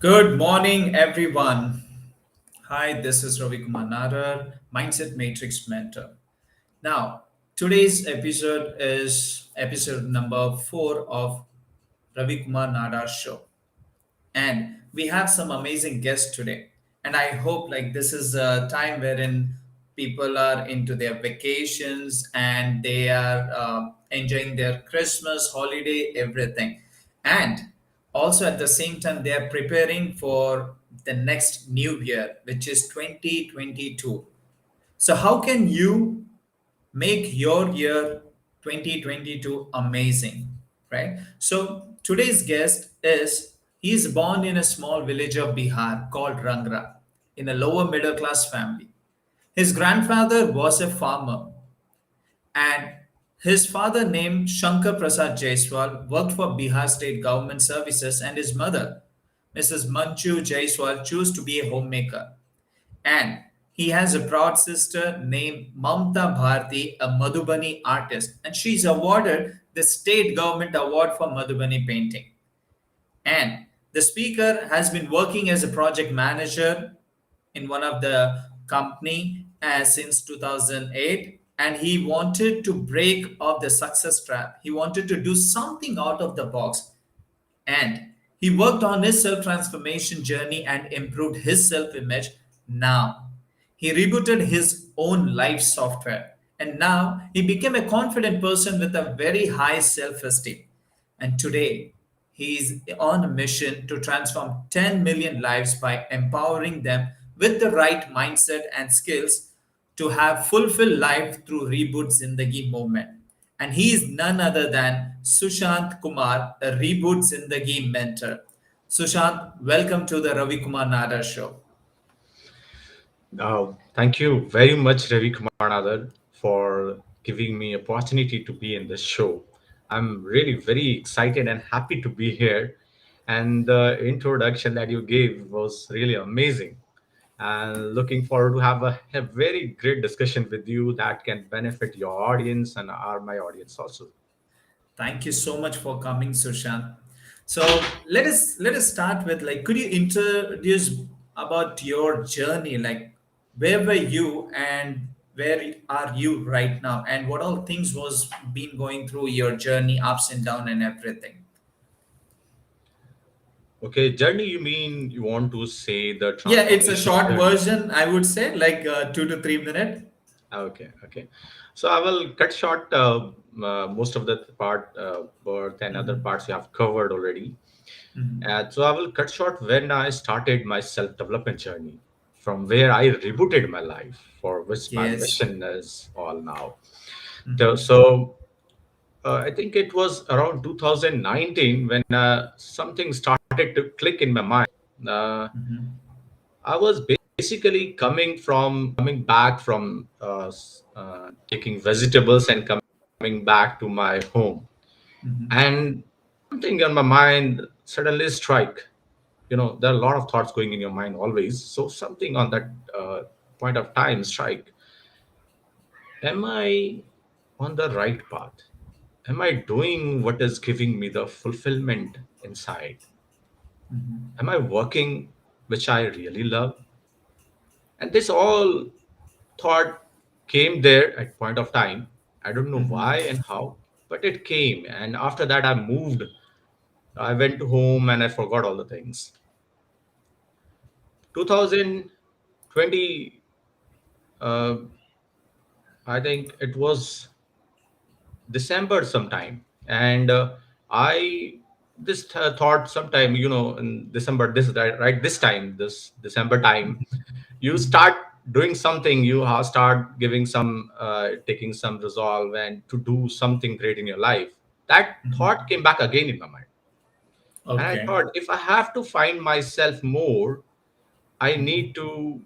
Good morning, everyone. Hi, this is Ravikumar Nadar, Mindset Matrix Mentor. Now, today's episode is episode number 4 of Ravikumar Nadar Show. And we have some amazing guests today. And I hope like this is a time wherein people are into their vacations and they are enjoying their Christmas holiday, everything. And also at the same time they are preparing for the next new year, which is 2022. So how can you make your year 2022 amazing, right? So today's guest is he's born in a small village of Bihar called Rangra in a lower middle class family. His grandfather was a farmer and his father named Shankar Prasad Jaiswal worked for Bihar state government services and his mother Mrs. Manchu Jaiswal chose to be a homemaker. And he has a proud sister named Mamta Bharti, a Madhubani artist, and she's awarded the state government award for Madhubani painting. And the speaker has been working as a project manager in one of the company since 2008, and he wanted to break off the success trap. He wanted to do something out of the box, and he worked on his self transformation journey and improved his self image. Now, he rebooted his own life software, and now he became a confident person with a very high self esteem. And today, he is on a mission to transform 10 million lives by empowering them with the right mindset and skills to have fulfilled life through Reboot Zindagi Movement. And he is none other than Sushant Kumar, a Reboot Zindagi mentor. Sushant, welcome to the Ravi Kumar Nadar show. Thank you very much, Ravikumar Nadar, for giving me opportunity to be in this show. I'm really very excited and happy to be here. And the introduction that you gave was really amazing. And looking forward to have a very great discussion with you that can benefit your audience and my audience also. Thank you so much for coming, Sushant. So let us start with like, could you introduce about your journey? Like, where were you and where are you right now, and what all things was been going through your journey, ups and down, and everything. Okay, journey, you mean you want to say the Yeah, it's a transformation short journey? version, I would say, like 2 to 3 minutes. Okay, okay. So I will cut short most of the part, but then other Mhm. parts you have covered already. Mhm. So I will cut short when I started my self-development journey, from where I rebooted my life, for which my Yes. mission is all now. So, Mhm. so I think it was around 2019 when something started to click in my mind. Uh, Mhm. I was basically coming back from taking vegetables and coming back to my home, Mhm. and something on my mind suddenly strike. There are a lot of thoughts going in your mind always. So something on that point of time strike. Am I on the right path? Am I doing what is giving me the fulfillment inside? Mhm. Am I working which I really love? And this all thought came there at point of time. I don't know Mhm. why and how, but it came. And after that, I moved. I went to home and I forgot all the things. 2020, uh, I think it was December sometime, and I this thought sometime, in December, this right this time, this December time, you Mhm. start doing something, you have start giving some taking some resolve and to do something great in your life. That thought Mhm. came back again in my mind, and I Okay. thought, if I have to find myself more, I need to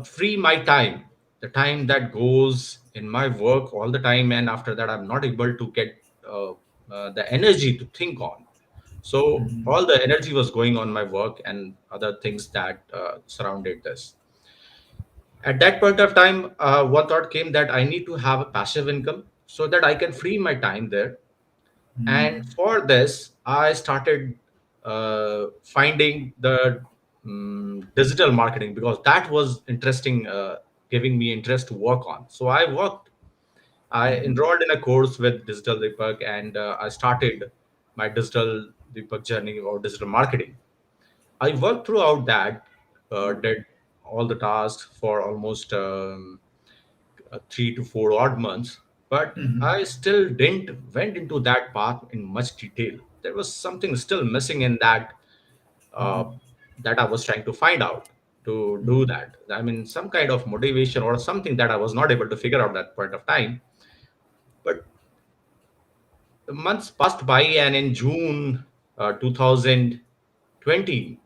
free my time, the time that goes in my work all the time, and after that I'm not able to get uh, the energy to think on. So Mhm. all the energy was going on my work and other things that surrounded this. At that point of time, one thought came that I need to have a passive income so that I can free my time there. And Mhm. for this, I started. finding the digital marketing, because that was interesting, giving me interest to work on. So I enrolled in a course with Digital Deepak, and I started my Digital Deepak journey or digital marketing. I worked throughout that, did all the tasks for almost 3 to 4 odd months, but I still didn't went into that path in much detail. There was something still missing in that, uh, that I was trying to find out to do that. I mean, some kind of motivation or something that I was not able to figure out that point of time. But the months passed by, and in June 2020,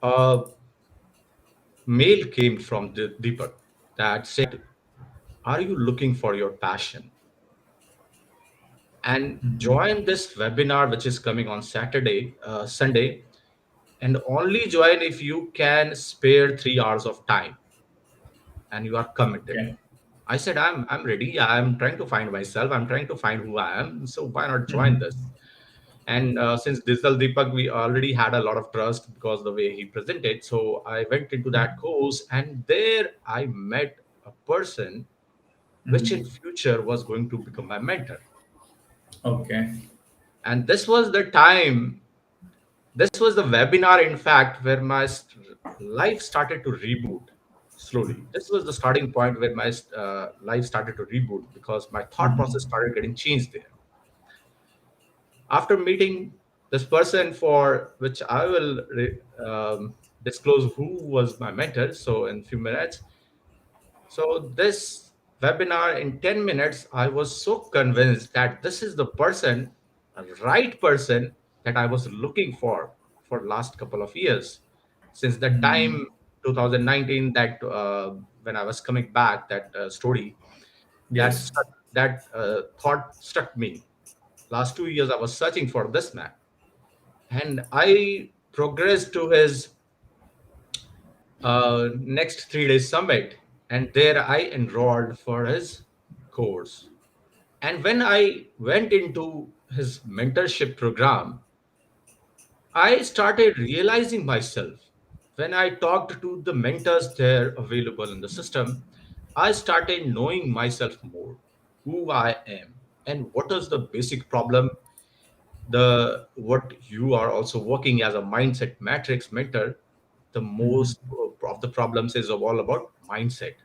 a mail came from Deepak that said, "Are you looking for your passion? And join this webinar which is coming on Sunday, and only join if you can spare 3 hours of time and you are committed." Okay. I said, I'm ready. I'm trying to find myself. I'm trying to find who I am. So why not join this? And since Digital Deepak, we already had a lot of trust because the way he presented. So I went into that course, and there I met a person which in future was going to become my mentor. Okay. And this was the time, this was the webinar, in fact, where my life started to reboot slowly. This was the starting point where my life started to reboot, because my thought process started getting changed there. After meeting this person, for which I will disclose who was my mentor, so in few minutes. So this webinar, in 10 minutes, I was so convinced that this is the person, a right person, that I was looking for last couple of years. Since that time, 2019, that when I was coming back, that story, Yes. that thought struck me. Last 2 years, I was searching for this man, and I progressed to his next 3 days summit, and there I enrolled for his course. And when I went into his mentorship program, I started realizing myself. When I talked to the mentors there available in the system, I started knowing myself more, who I am, and what is the basic problem. The what you are also working as a mindset matrix mentor, the most of the problems is all about mindset.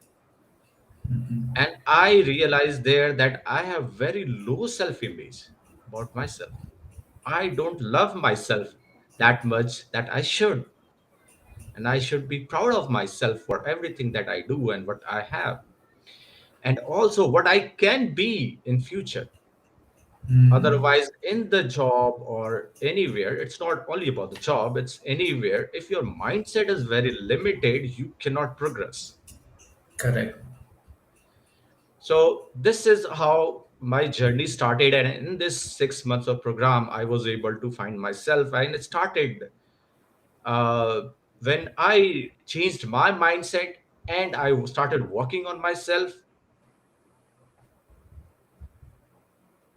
And I realized there that I have very low self image about myself. I don't love myself that much that I should. And I should be proud of myself for everything that I do and what I have. And also what I can be in future. Otherwise, in the job or anywhere, it's not only about the job, it's anywhere. If your mindset is very limited, you cannot progress. Correct. So this is how my journey started, and in this 6 months of program, I was able to find myself, and it started uh, when I changed my mindset and I started working on myself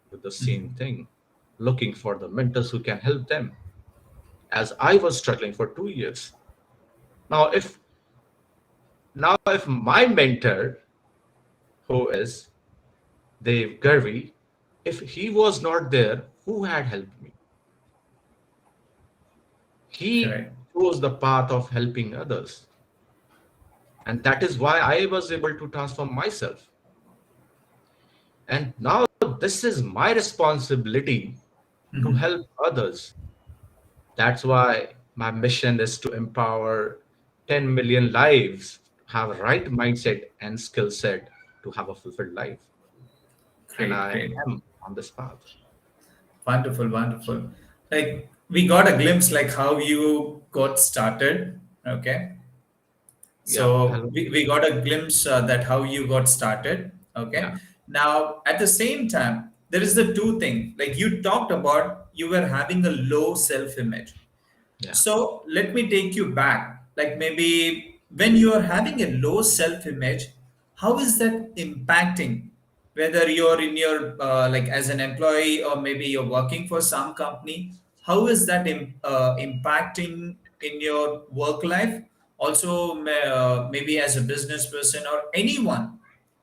with the same thing, looking for the mentors who can help them, as I was struggling for 2 years. Now, if my mentor, who is Dave Garvey, if he was not there, who had helped me? He Correct. chose the path of helping others. And that is why I was able to transform myself. And now this is my responsibility to help others. That's why my mission is to empower 10 million lives, have a right mindset and skill set to have a fulfilled life. And Great. I Great. am on this path. Wonderful. Wonderful. Like we got a glimpse like how you got started. Okay. Yeah. So Hello. we got a glimpse that how you got started. Yeah. Okay. Now at the same time, there is the two thing. Like you talked about, you were having a low self-image. Yeah. So let me take you back. Like maybe when you are having a low self-image, how is that impacting? whether you're in your like as an employee or maybe you're working for some company, how is that impacting in your work life? Also maybe as a business person or anyone,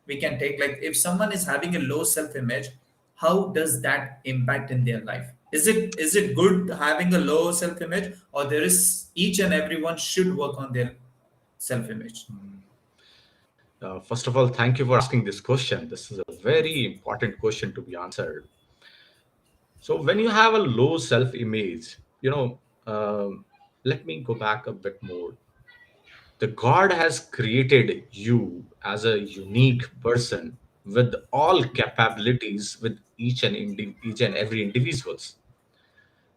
we can take like if someone is having a low self image, how does that impact in their life? Is it good having a low self image, or there is each and everyone should work on their self image? First of all, thank you for asking this question. This is a very important question to be answered. So, when you have a low self image, let me go back a bit more. The God has created you as a unique person with all capabilities with each and every individuals.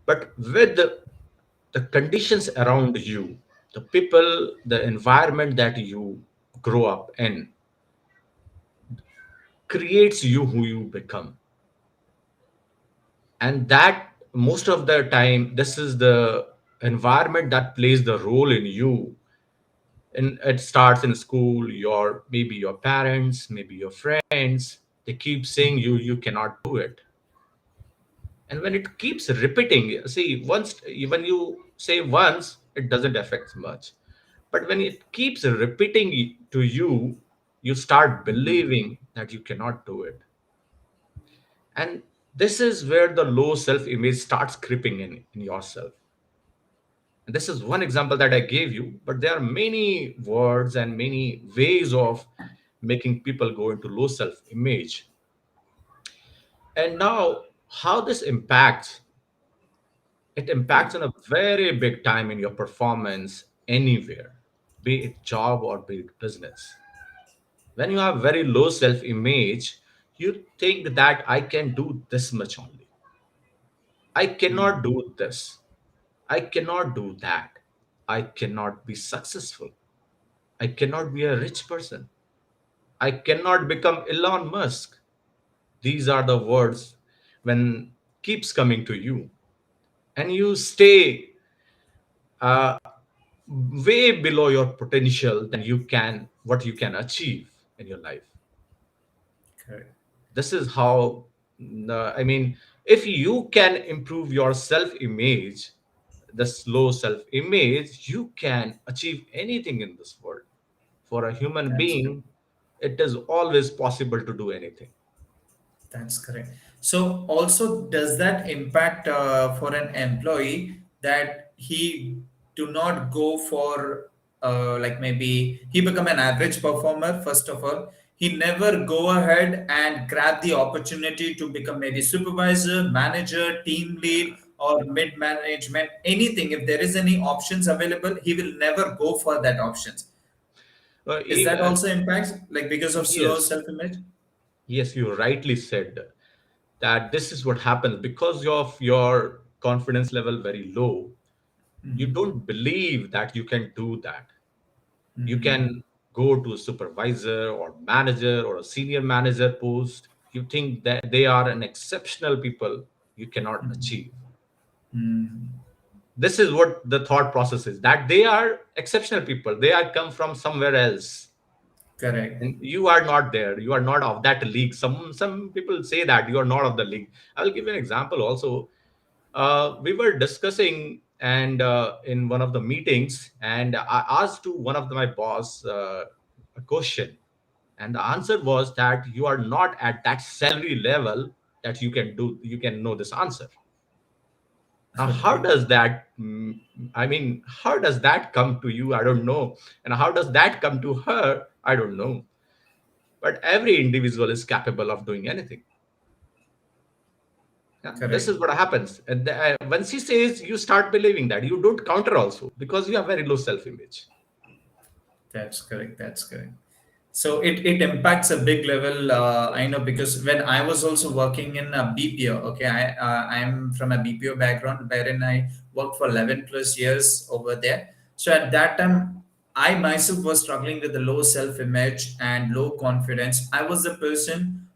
But with the conditions around you, the people, the environment that you grow up in creates you who you become. And that most of the time, this is the environment that plays the role in you. And it starts in school, your maybe your parents, maybe your friends, they keep saying you cannot do it. And when it keeps repeating, see, once when you say once, it doesn't affect much. But when it keeps repeating to you, you start believing that you cannot do it. And this is where the low self image starts creeping in yourself. And this is one example that I gave you, but there are many words and many ways of making people go into low self image. And now, how this impacts, it impacts Correct. in a very big time in your performance anywhere, be it job or be it business. When you have very low self image, you think that I can do this much only. I cannot do this. I cannot do that. I cannot be successful. I cannot be a rich person. I cannot become Elon Musk. These are the words when keeps coming to you, and you stay uh, way below your potential than you can what you can achieve in your life. Correct. This is how I mean, if you can improve your self image, the slow self image, you can achieve anything in this world. For a human That's correct. being, it is always possible to do anything. That's correct. So also, does that impact for an employee that he do not go for like maybe he become an average performer first of all. He never go ahead and grab the opportunity to become maybe supervisor, manager, team lead, or mid management. Anything, if there is any options available, he will never go for that options. Is that Even, also impacts like because of slow yes, self image? yes, you rightly said that this is what happens because of your confidence level very low. You don't believe that you can do that. You can go to a supervisor or manager or a senior manager post. You think that they are an exceptional people you cannot achieve. This is what the thought process is, that they are exceptional people, they are come from somewhere else, Correct. and you are not there, you are not of that league. Some people say that you are not of the league. I will give you an example also. We were discussing and in one of the meetings, and I asked to one of my boss a question, and the answer was that you are not at that salary level that you can know this answer. Now, how Okay. does that I mean, how does that come to you? I don't know. And how does that come to her? I don't know. But every individual is capable of doing anything. Yeah, this is Correct. what happens. And when she says, you start believing that, you don't counter also because you have very low self image. That's correct. That's correct. So it impacts a big level. I know because when I was also working in a BPO, okay, I'm from a BPO background wherein I worked for 11 plus years over there. So at that time, I myself was struggling with the low self image and low confidence. I was the person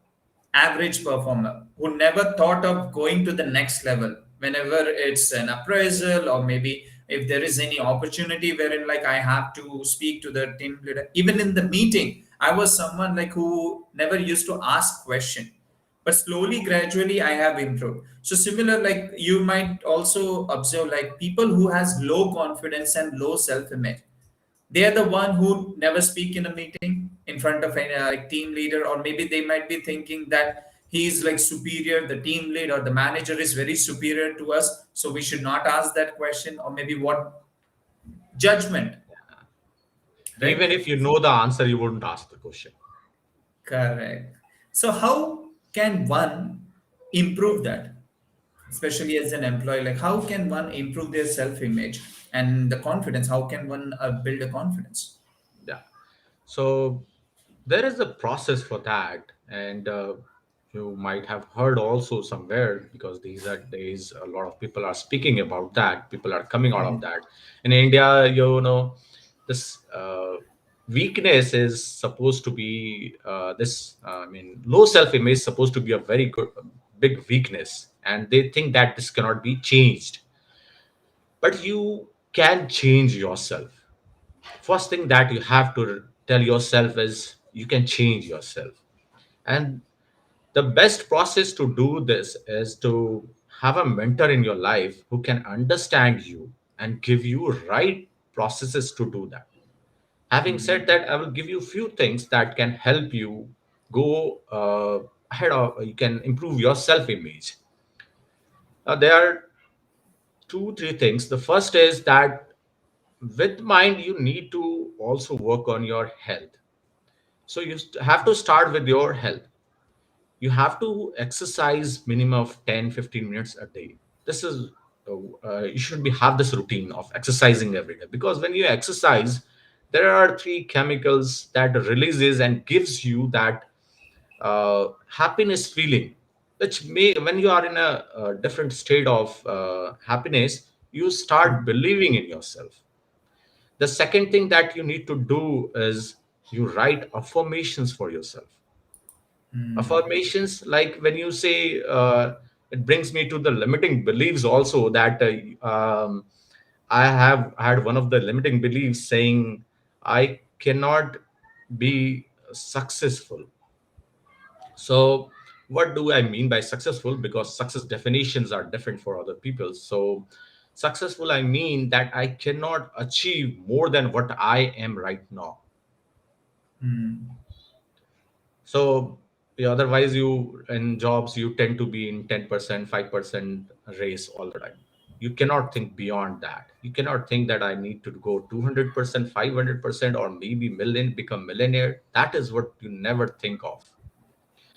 average performer who never thought of going to the next level whenever it's an appraisal or maybe if there is any opportunity wherein like I have to speak to the team leader even in the meeting. I was someone like who never used to ask question, but slowly, gradually, I have improved. So similar, like you might also observe, like people who has low confidence and low self image, they are the one who never speak in a meeting in front of a like team leader, or maybe they might be thinking that he is like superior, the team lead or the manager is very superior to us, so we should not ask that question, or maybe what judgment, Even right? if you know the answer, you wouldn't ask the question. Correct. So how can one improve that, especially as an employee? Like how can one improve their self image and the confidence? How can one build a confidence? Yeah. So there is a process for that, and you might have heard also somewhere, because these are days a lot of people are speaking about that. People are coming out of that. In India, this weakness is supposed to be this. I mean, low self-image is supposed to be a very good, big weakness, and they think that this cannot be changed. But you can change yourself. First thing that you have to tell yourself is you can change yourself. And the best process to do this is to have a mentor in your life who can understand you and give you right processes to do that. Having said that, I will give you a few things that can help you go ahead, of you can improve your self image. There are two three things. The first is that with mind you need to also work on your health. So you have to start with your health. You have to exercise minimum of 10-15 minutes a day. This is you should be have this routine of exercising every day, because when you exercise, there are three chemicals that releases and gives you that happiness feeling, which may, when you are in a different state of happiness, you start believing in yourself. The second thing that you need to do is you write affirmations for yourself. Affirmations, like when you say, it brings me to the limiting beliefs also, that I have had one of the limiting beliefs saying I cannot be successful. So what do I mean by successful? Because success definitions are different for other people. So successful, I mean that I cannot achieve more than what I am right now. So yeah, otherwise, you in jobs you tend to be in 10%, 5% race all the time. You cannot think beyond that. You cannot think that I need to go 200%, 500%, or maybe become millionaire. That is what you never think of.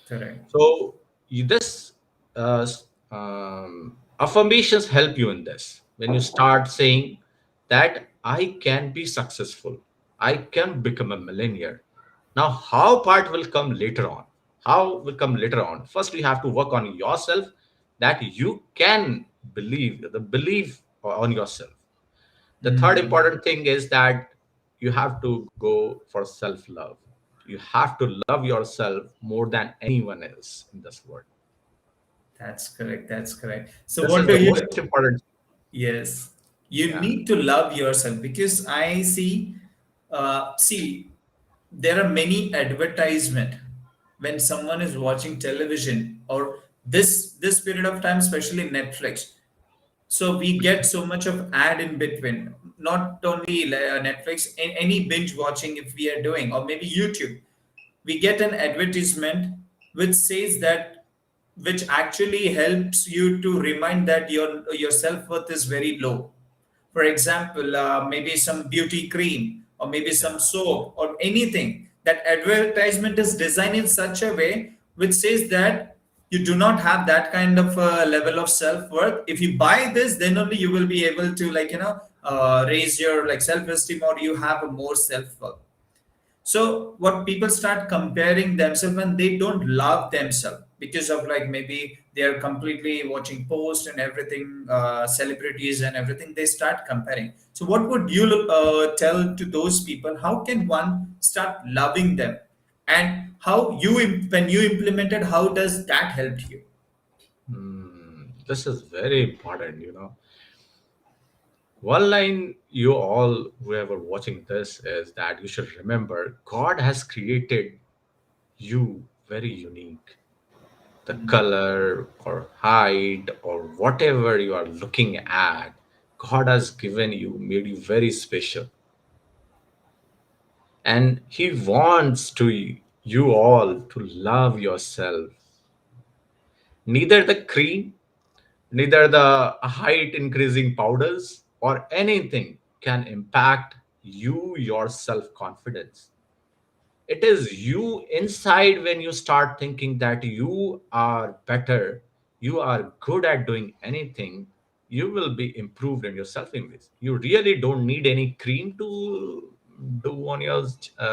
Correct. So this affirmations help you in this. When you start saying that I can be successful, I can become a millionaire. Now, how part will come later on? How will come later on? First, you have to work on yourself, that you can believe the belief on yourself. The third important thing is that you have to go for self love. You have to love yourself more than anyone else in this world. That's correct. That's correct. So, This is what the do you? most important. Yes, you Yeah. need to love yourself because I see. See, there are many advertisement when someone is watching television or this period of time, especially Netflix. So we get so much of ad in between. Not only Netflix, any binge watching if we are doing, or maybe YouTube, we get an advertisement which says that, which actually helps you to remind that your self-worth is very low. For example, maybe some beauty cream or maybe Yeah. some soap or anything, that advertisement is designed in such a way which says that you do not have that kind of level of self-worth. If you buy this, then only you will be able to, like, raise your like self-esteem, or you have a more self-worth. So what people start comparing themselves, and they don't love themselves because of like maybe they are completely watching posts and everything, celebrities and everything. They start comparing. So what would you tell to those people? How can one start loving them, and how when you implemented, how does that help you? This is very important. One line you all, whoever watching this, is that you should remember God has created you very unique. The color or height or whatever you are looking at, God has given you, made you very special. And He wants to you all to love yourself. Neither the cream, neither the height increasing powders or anything can impact your self confidence. It is you inside. When you start thinking that you are better, you are good at doing anything, you will be improved in your self image. You really don't need any cream to do on your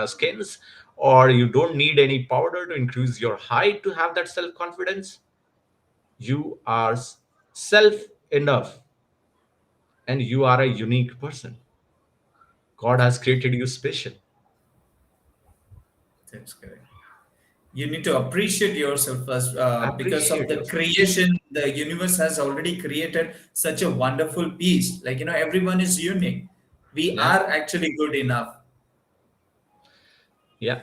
skins, or you don't need any powder to increase your height to have that self confidence. You are self enough, and you are a unique person. God has created you special. That's correct. You need to appreciate yourself first, because of Appreciate the yourself. creation. The universe has already created such a wonderful piece. Like, everyone is unique. We Yeah. are actually good enough. Yeah.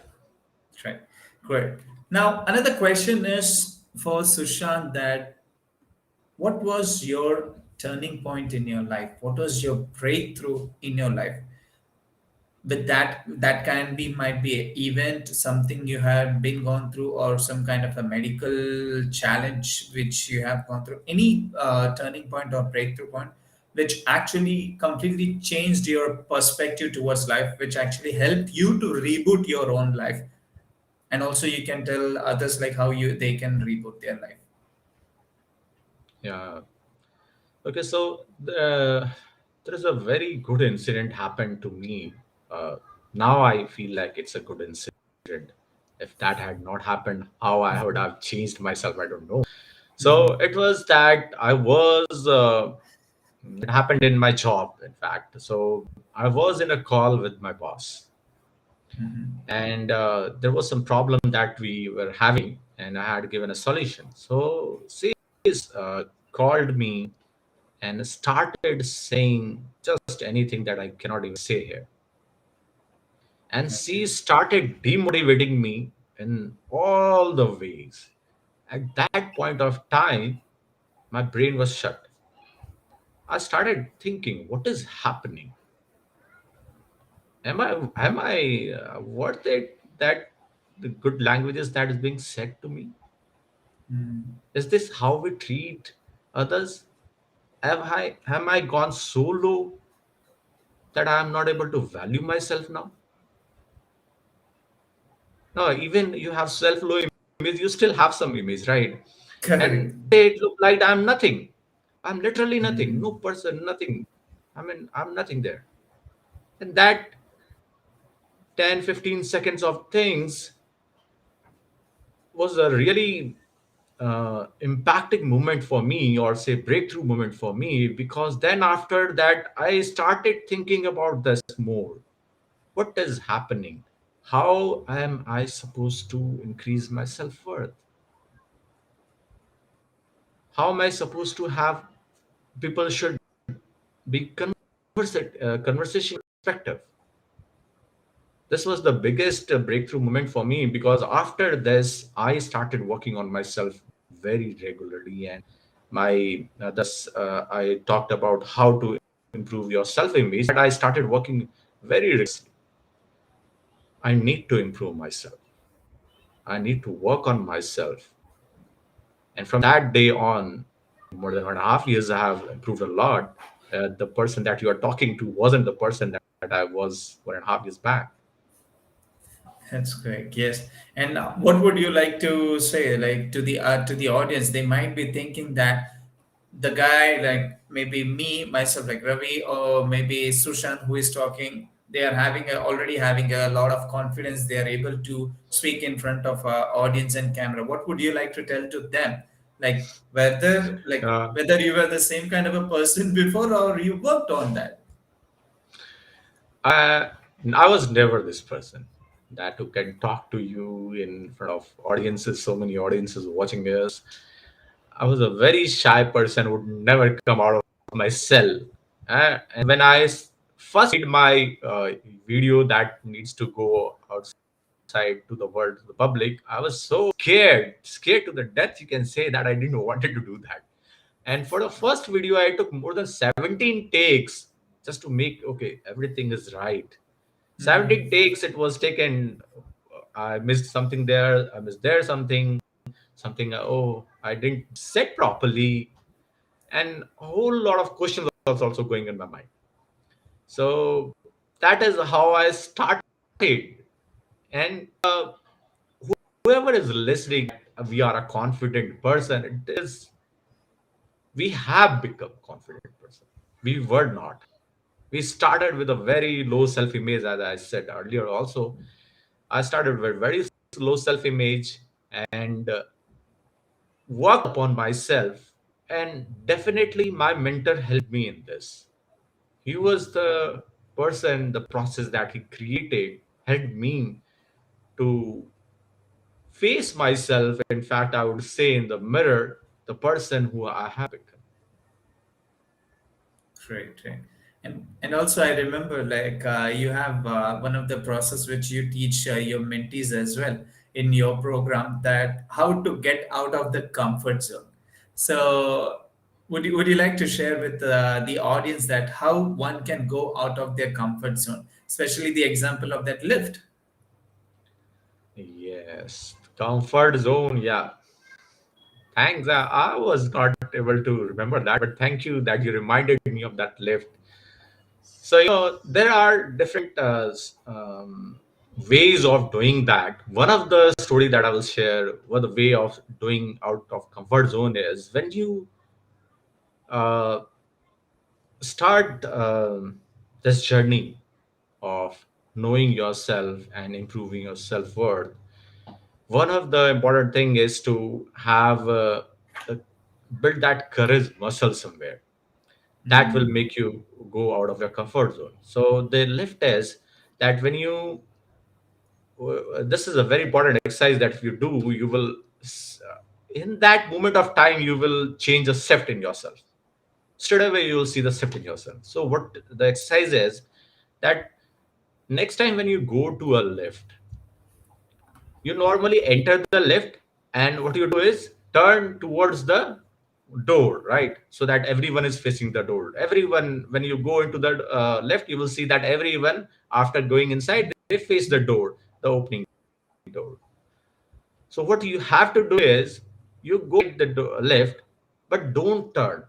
Right. Great. Now, another question is for Sushant, that what was your turning point in your life? What was your breakthrough in your life? With that can be, might be an event, something you have been gone through, or some kind of a medical challenge which you have gone through, any turning point or breakthrough point which actually completely changed your perspective towards life, which actually helped you to reboot your own life. And also you can tell others like how they can reboot their life. Yeah. Okay, so there is a very good incident happened to me. Uh, Now I feel like it's a good incident. If that had not happened, how I would have changed myself, I don't know. So Hmm. it was that I was, it happened in my job, in fact. So I was in a call with my boss, Hmm. and there was some problem that we were having, and I had given a solution. So she called me and started saying just anything that I cannot even say here. And Okay. she started demotivating me in all the ways. At that point of time, my brain was shut. I started thinking, what is happening? Am I worth it that the good languages that is being said to me? Mm. Is this how we treat others? Am I gone so low that I am not able to value myself now? No, even you have self-low image, you still have some image, right? And Correct. it look like I'm nothing. I'm literally nothing. No Mm. person, nothing. I mean, I'm nothing there. And that 10, 15 seconds of things was a really impacting moment for me, or say breakthrough moment for me, because then after that, I started thinking about this more. What is happening? How am I supposed to increase my self-worth? How am I supposed to have people should be conversation perspective? This was the biggest breakthrough moment for me, because after this I started working on myself very regularly. And my thus I talked about how to improve your self image, that I started working very rigorously. I need to improve myself. I need to work on myself. And from that day on, more than 1.5 years, I have improved a lot. The person that you are talking to wasn't the person that I was 1.5 years back. That's great. Yes. And what would you like to say, like, to the audience? They might be thinking that the guy, like maybe me, myself, like Ravi, or maybe Sushant, who is talking, they are already having a lot of confidence. They are able to speak in front of audience and camera. What would you like to tell to them? Uh, Whether you were the same kind of a person before, or you worked on that. I I was never this person that who can talk to you in front of audiences, so many audiences watching us. I was a very shy person, would never come out of my cell. And when first made my video that needs to go outside to the world, to the public, I was so scared to the death, you can say, that I didn't wanted to do that. And for the first video, I took more than 17 takes just to make okay, everything is right. 17 Hmm. takes it was taken. I missed something there. I missed there something. Oh, I didn't set properly, and a whole lot of questions was also going in my mind. So that is how I started. And whoever is listening, we are a confident person. It is we have become confident person. We were not. We started with a very low self-image, as I said earlier. Also, I started with very low self-image and worked upon myself. And definitely, my mentor helped me in this. He was the person, the process that he created helped me to face myself. In fact, I would say in the mirror, the person who I have become. Great, great. And also I remember like you have one of the process which you teach your mentees as well in your program, that how to get out of the comfort zone. So would you like to share with the audience that how one can go out of their comfort zone, especially the example of that lift? Yes, comfort zone. Yeah, thanks. I was not able to remember that, but thank you that you reminded me of that lift. So, there are different ways of doing that. One of the story that I will share, what the way of doing out of comfort zone is when you uh, start this journey of knowing yourself and improving your self-worth. One of the important thing is to have uh, build that courage muscle somewhere that will Hmm. make you go out of your comfort zone. So the lift is that when you this is a very important exercise that if you do, you will in that moment of time you will change a shift in yourself. Straight away you will see the shift in yourself. So what the exercise is that next time when you go to a lift, you normally enter the lift, and what you do is turn towards the door, right? So that everyone is facing the door. Everyone, when you go into the lift, you will see that everyone, after going inside, they face the door, the opening door. So what you have to do is you go the lift, but don't turn.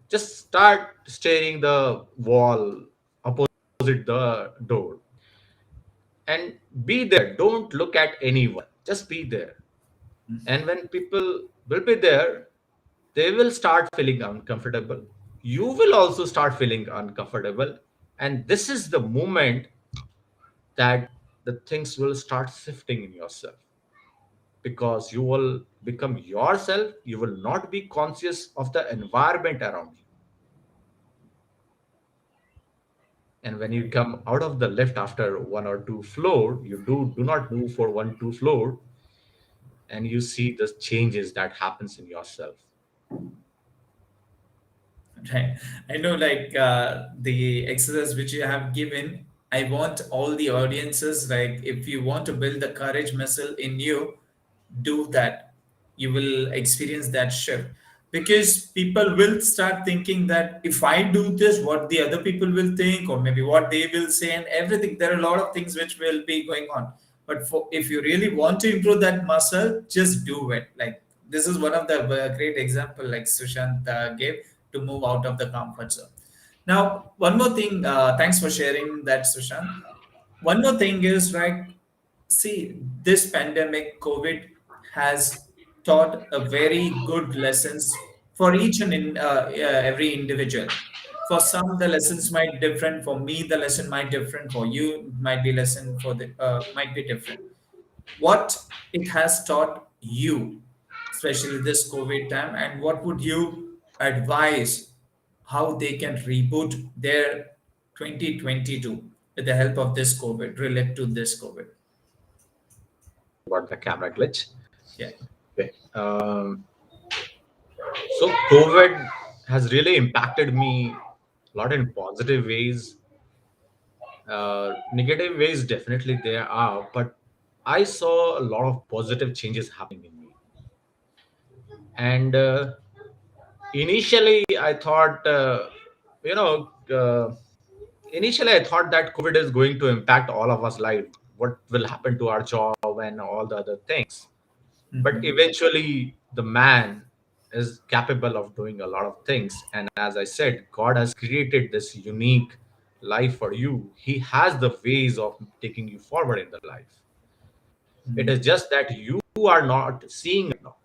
Just start staring the wall opposite the door and be there. Don't look at anyone. Just be there. And when people will be there, they will start feeling uncomfortable. You will also start feeling uncomfortable. And this is the moment that the things will start shifting in yourself because you will become yourself. You will not be conscious of the environment around you. And when you Right. come out of the lift after one or two floor, you do not move for one, two floor, and you see the changes that happens in yourself. Right. I know, like the exercise which you have given, I want all the audiences, like, if you want to build the courage muscle in you, do that. You will experience that shift, because people will start thinking that if I do this, what the other people will think, or maybe what they will say, and everything. There are a lot of things which will be going on. But if you really want to improve that muscle, just do it. Like, this is one of the great example, like Sushant gave, to move out of the comfort zone. Now, one more thing. Thanks for sharing that, Sushant. One more thing is, right, see, this pandemic, COVID, has taught a very good lessons for each and every individual. For some, the lessons might different. For me, the lesson might different. For you, might be lesson for the might be different. What it has taught you, especially this COVID time, and what would you advise how they can reboot their 2022 with the help of this COVID, relate to this COVID? About the camera glitch. Yeah. Okay. So COVID has really impacted me lot in positive ways. Negative ways definitely there are, but I saw a lot of positive changes happening in me. And initially, I thought, you know, initially I thought that COVID is going to impact all of us life. What will happen to our job and all the other things? But Mm-hmm. eventually, the man is capable of doing a lot of things. And as I said, God has created this unique life for you. He has the ways of taking you forward in the life. It is just that you are not seeing it now.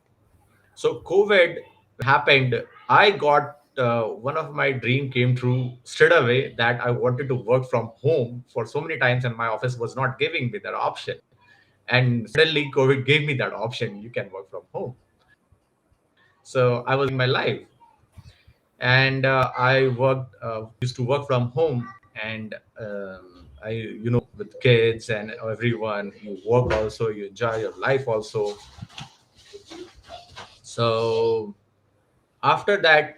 So COVID happened. I got one of my dream came true straight away, that I wanted to work from home for so many times, and my office was not giving me that option. And suddenly, COVID gave me that option. You can work from home. So I was my life, and I worked. Used to work from home, and I, with kids and everyone, you work also, you enjoy your life also. So after that,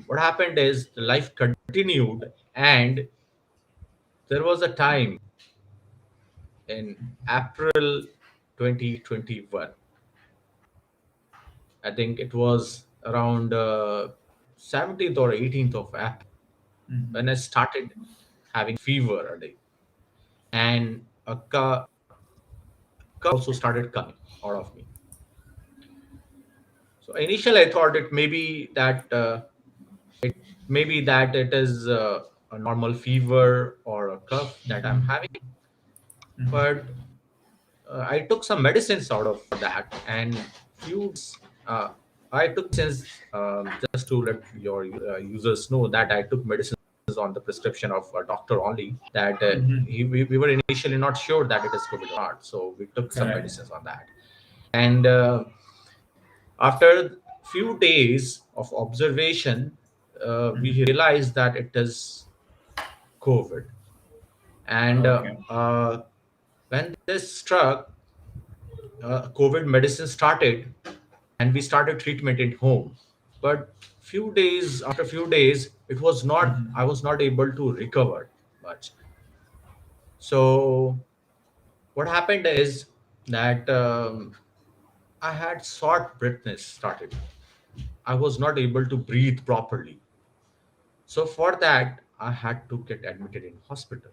what happened is the life continued, and there was a time in April 2021. I think it was around 17th or 18th of April Mm-hmm. when I started having fever a day, and a cough also started coming out of me. So initially, I thought it maybe that it is a normal fever or a cough that I'm having, but I took some medicines out of that, and few uh, I took medicines, just to let your users know that I took medicines on the prescription of a doctor only. That Mm-hmm. we were initially not sure that it is COVID or not, so we took some Correct. medicines on that. And after few days of observation, we realized that it is COVID. And Okay. when this struck, COVID medicine started, and we started treatment at home. But after few days, I was not able to recover much. So what happened is that I had short breathness started. I was not able to breathe properly. So for that, I had to get admitted in hospital.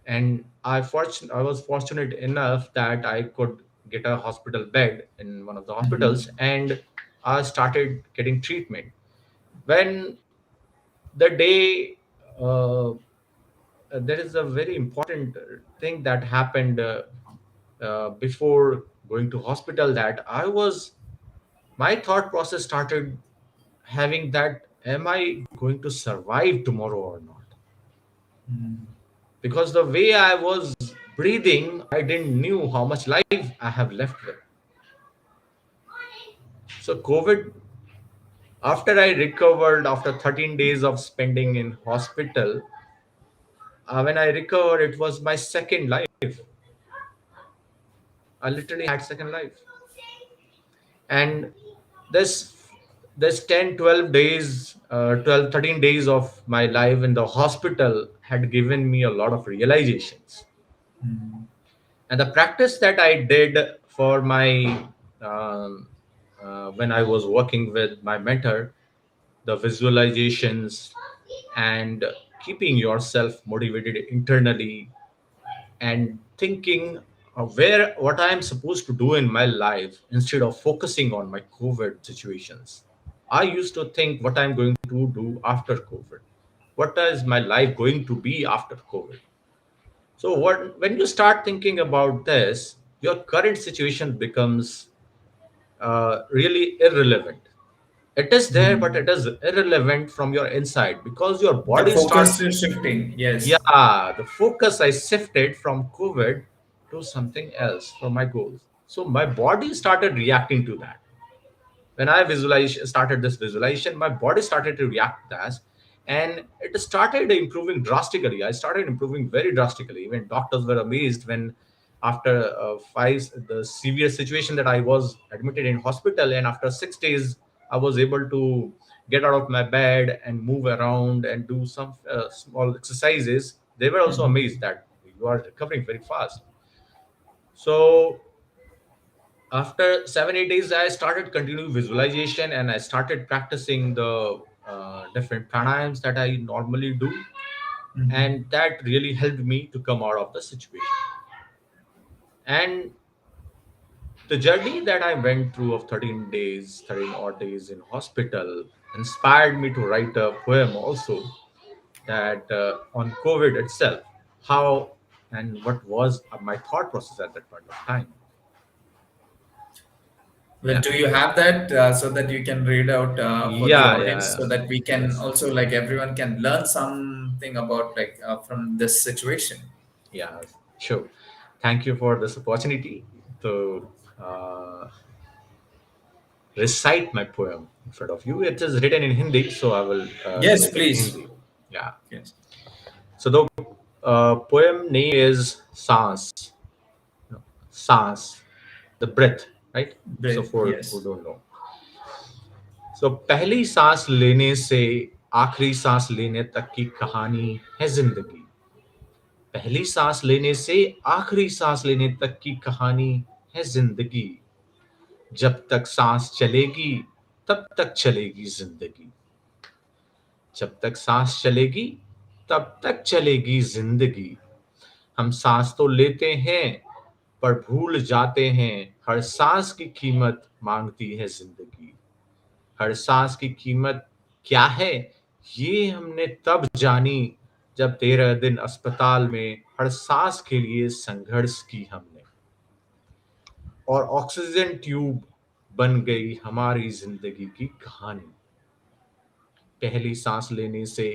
And I was fortunate enough that I could get a hospital bed in one of the Mm-hmm. hospitals, and I started getting treatment. When the day, there is a very important thing that happened before going to hospital, that my thought process started having that, am I going to survive tomorrow or not? Because the way I was breathing, I didn't knew how much life I have left with. So COVID, after I recovered after 13 days of spending in hospital, when I recovered, it was my second life. I literally had second life. And this this 10, 12 days, 12, 13 days of my life in the hospital had given me a lot of realizations. And the practice that I did for my, um, when I was working with my mentor, the visualizations, and keeping yourself motivated internally, and thinking where what I am supposed to do in my life instead of focusing on my COVID situations. I used to think what I'm going to do after COVID. What is my life going to be after COVID? So when you start thinking about this, your current situation becomes really irrelevant. It is there, but it is irrelevant from your inside, because your The body start. focus is shifting. Yes. Yeah, the focus I shifted from COVID to something else for my goals. So my body started reacting to that. When I started this visualization, my body started to react to that, and it started improving drastically. I started improving very drastically. Even doctors were amazed when, after the severe situation that I was admitted in hospital, and after 6 days, I was able to get out of my bed and move around and do some small exercises, they were also Mhm. amazed that you are recovering very fast. So after 7 8 days, I started continuing visualization and I started practicing the different pranayams that I normally do, Mhm. and that really helped me to come out of the situation. And the journey that I went through of 13 days, 13 odd days in hospital inspired me to write a poem also, that on COVID itself, how and what was my thought process at that point of time. Well, Yeah, do you have that so that you can read out for the yeah, yeah, audience so yeah. that we can Yes, also like everyone can learn something about like from this situation? yeah, sure. Thank you for this opportunity to uh, recite my poem in front of you. It is written in Hindi, so I will do Yes, it in please. Hindi. Yeah. Yes. So the poem name is Sans. No, Sans, the breath, right? So Great. for who Yes. don't know, so पहली सांस लेने से आखिरी सांस लेने तक की कहानी है जिंदगी. पहली सांस लेने से आखिरी सांस लेने तक की कहानी है जिंदगी. जब तक सांस चलेगी तब तक चलेगी जिंदगी. जब तक सांस चलेगी तब तक चलेगी जिंदगी. हम सांस तो लेते हैं पर भूल जाते हैं, हर सांस की कीमत मांगती है जिंदगी. हर सांस की कीमत क्या है, ये हमने तब जानी जब 13 दिन अस्पताल में हर सांस के लिए संघर्ष की हमने. और ऑक्सीजन ट्यूब बन गई हमारी जिंदगी की कहानी. पहली सांस लेने से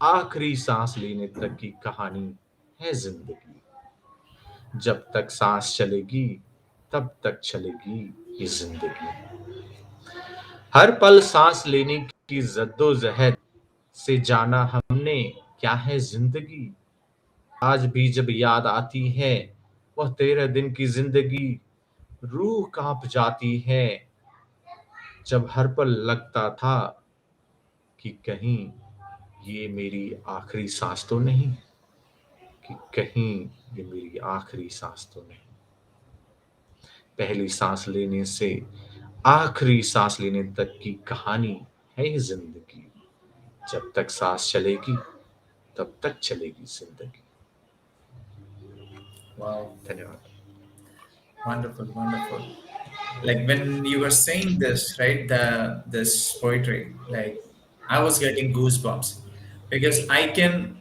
आखिरी सांस लेने तक की कहानी है जिंदगी. जब तक सांस चलेगी तब तक चलेगी ये जिंदगी. हर पल सांस लेने की जद्दोजहद से जाना हमने क्या है जिंदगी. आज भी जब याद आती है वह 13 दिन की जिंदगी, रूह कांप जाती है. जब हर पल लगता था कि कहीं ये मेरी आखिरी सांस तो नहीं, कि कहीं ये मेरी आखिरी सांस तो नहीं. पहली सांस लेने से आखिरी सांस लेने तक की कहानी है ये जिंदगी. जब तक सांस चलेगी तब तक चलेगी जिंदगी. Wow. धन्यवाद. Wonderful. Wonderful. Like when you were saying this, right? This poetry, like I was getting goosebumps because I can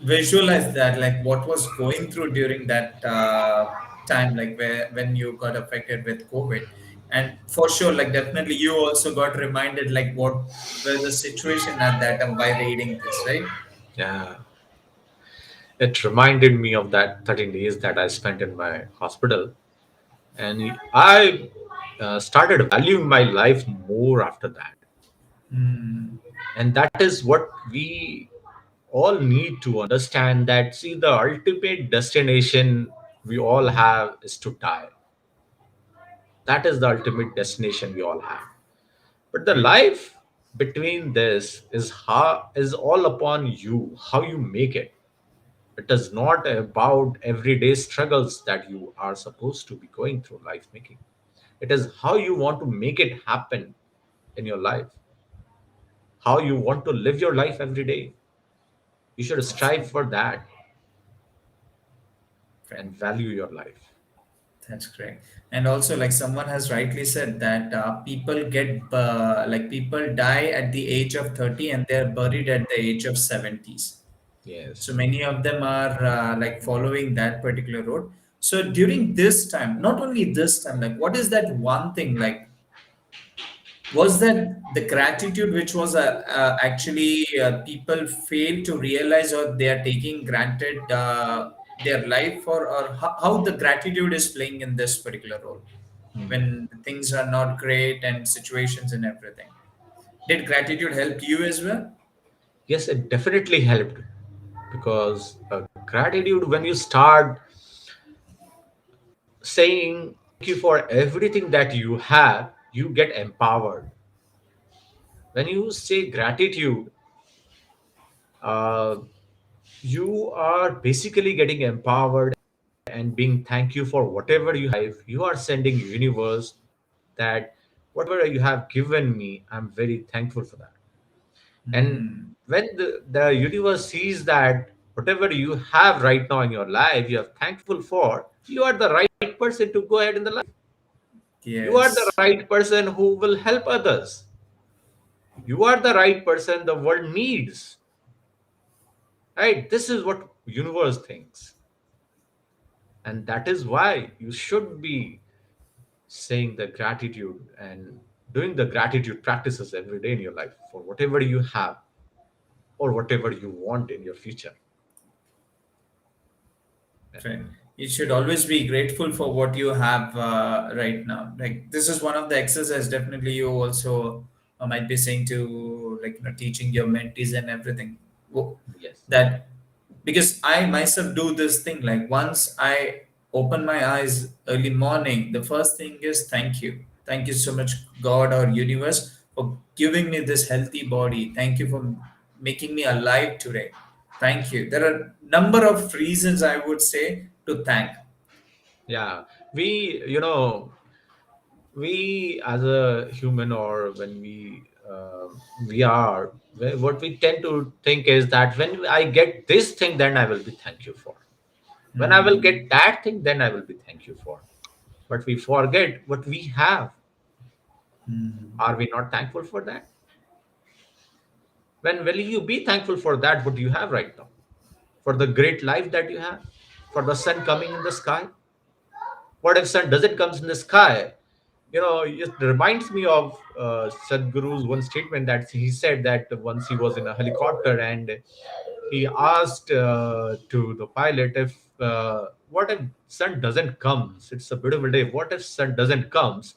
visualize that, like what was going through during that time, like where when you got affected with COVID, and for sure, like definitely you also got reminded, like what were the situation at that time by reading this, right? Yeah, it reminded me of that 13 days that I spent in my hospital, and I started valuing my life more after that. Hmm. And that is what we all need to understand, that see, the ultimate destination we all have is to die. That is the ultimate destination we all have. But the Right. life between this is all upon you, how you make it. It is not about everyday struggles that you are supposed to be going through life making. It is how you want to make it happen in your life, how you want to live your life every day. You should That's strive for that right. and value your life. That's correct. And also, like someone has rightly said that people get like people die at the age of 30 and they're buried at the age of 70s. So Yes. many of them are like following that particular road. So during this time, not only this time, like what is that one thing like was that the gratitude which was actually people fail to realize or they are taking granted their life or how the gratitude is playing in this particular role when things are not great and situations and everything. Did gratitude help you as well? Yes, it definitely helped, because gratitude, when you start saying thank you for everything that you have, you get empowered. When you say gratitude, uh, you are basically getting empowered and being thank you for whatever you have. You are sending universe that whatever you have given me, I'm very thankful for that. And Mm, when the universe sees that whatever you have right now in your life, you are thankful for, you are the right person to go ahead in the life. You are the yes. right person who will help others. You are the right person the world needs. Right? This is what universe thinks. And that is why you should be saying the gratitude and doing the gratitude practices every day in your life for whatever you have or whatever you want in your future. Right. You should always be grateful for what you have right now. Like this is one of the exercises. Definitely, you also might be saying to like teaching your mentees and everything. Yes. That because I myself do this thing. Like once I open my eyes early morning, the first thing is thank you so much, God or universe, for giving me this healthy body. Thank you for making me alive today. Thank you. There are number of reasons I would say to thank. Yeah. We, we as a human, or when we are, what we tend to think is that when I get this thing, then I will be thank you for. When I will Hmm. get that thing, then I will be thank you for. But we forget what we have. Hmm. Are we not thankful for that? When will you be thankful for that? What you have right now, for the great life that you have, for the sun coming in the sky. What if sun doesn't comes in the sky? It reminds me of Sadhguru's one statement that he said that once he was in a helicopter and he asked to the pilot if what if sun doesn't comes? It's a beautiful day. What if sun doesn't comes?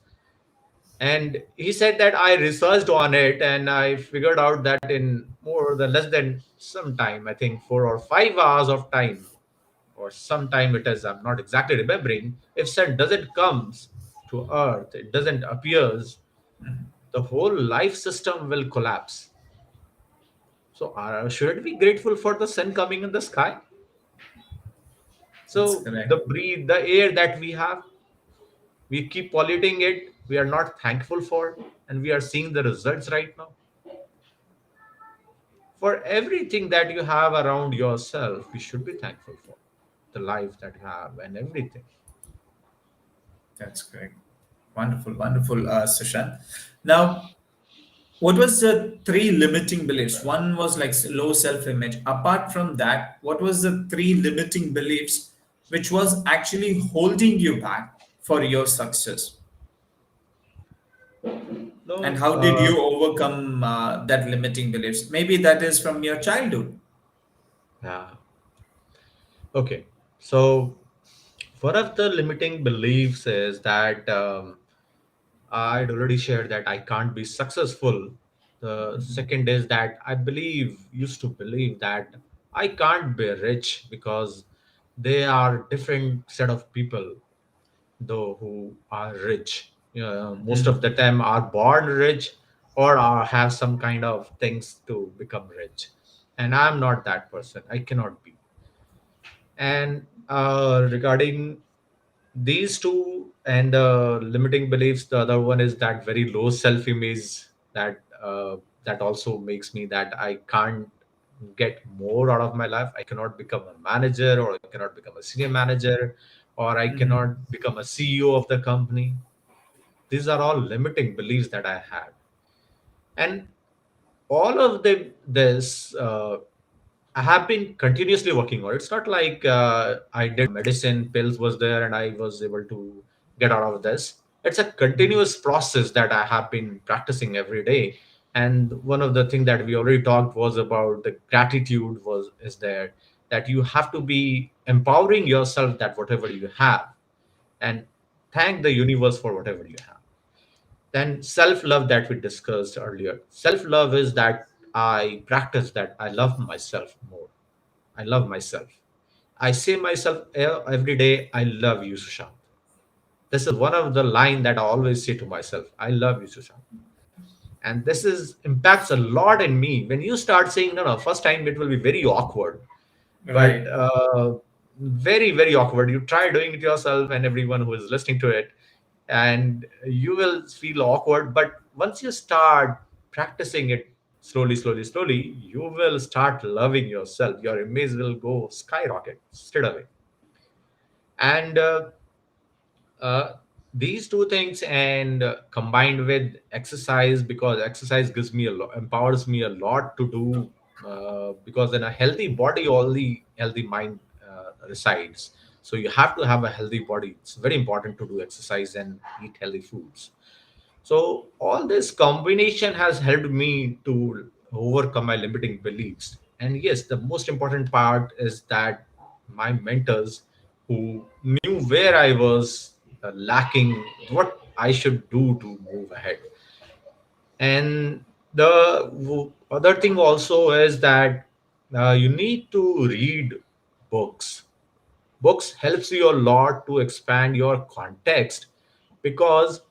And he said that I researched on it and I figured out that in more than less than some time, I think 4 or 5 hours of time, or sometime it is, I'm not exactly remembering, if sun doesn't comes to earth, it doesn't appears, the whole life system will collapse. So should we be grateful for the sun coming in the sky? That's So correct. the breathe, the air that we have, we keep polluting it, we are not thankful for, and we are seeing the results right now. For everything that you have around yourself, you should be thankful for the life that you have and everything. That's correct. Wonderful, wonderful, Sushant. Now, what was the three limiting beliefs? One was like low self-image. Apart from that, what was the three limiting beliefs which was actually holding you back for your success? And No, how did you overcome that limiting beliefs? Maybe that is from your childhood. yeah. Okay. So one of the limiting beliefs is that I'd already shared that I can't be successful. The second is that used to believe that I can't be rich because they are different set of people, though, who are rich. Most of the Mhm. time are born rich or have some kind of things to become rich. And I'm not that person. I cannot be. And regarding these two and limiting beliefs, the other one is that very low self-image that also makes me that I can't get more out of my life. I cannot become a manager, or I cannot become a senior manager, or I cannot Mhm. become a CEO of the company. These are all limiting beliefs that I had. And all of this I have been continuously working on. It's not like I did medicine, pills was there, and I was able to get out of this. It's a continuous process that I have been practicing every day. And one of the things that we already talked was about the gratitude was is there, that you have to be empowering yourself that whatever you have, and thank the universe for whatever you have. Then self love that we discussed earlier. Self love is that I practice that I love myself more. I love myself. I say myself every day, I love you, Sushant. This is one of the line that I always say to myself. I love you, Sushant. And this is impacts a lot in me. When you start saying no, no, first time it will be very awkward, but Right. very, very awkward. You try doing it yourself and everyone who is listening to it, and you will feel awkward. But once you start practicing it slowly, slowly, slowly, you will start loving yourself. Your image will go skyrocket straight away. And uh, these two things, and combined with exercise, because exercise gives me a lot, empowers me a lot to do, because in a healthy body all the healthy mind resides. So you have to have a healthy body. It's very important to do exercise and eat healthy foods. So all this combination has helped me to overcome my limiting beliefs. And yes, the most important part is that my mentors who knew where I was lacking, what I should do to move ahead. And the other thing also is that you need to read books. Books helps you a lot to expand your context, because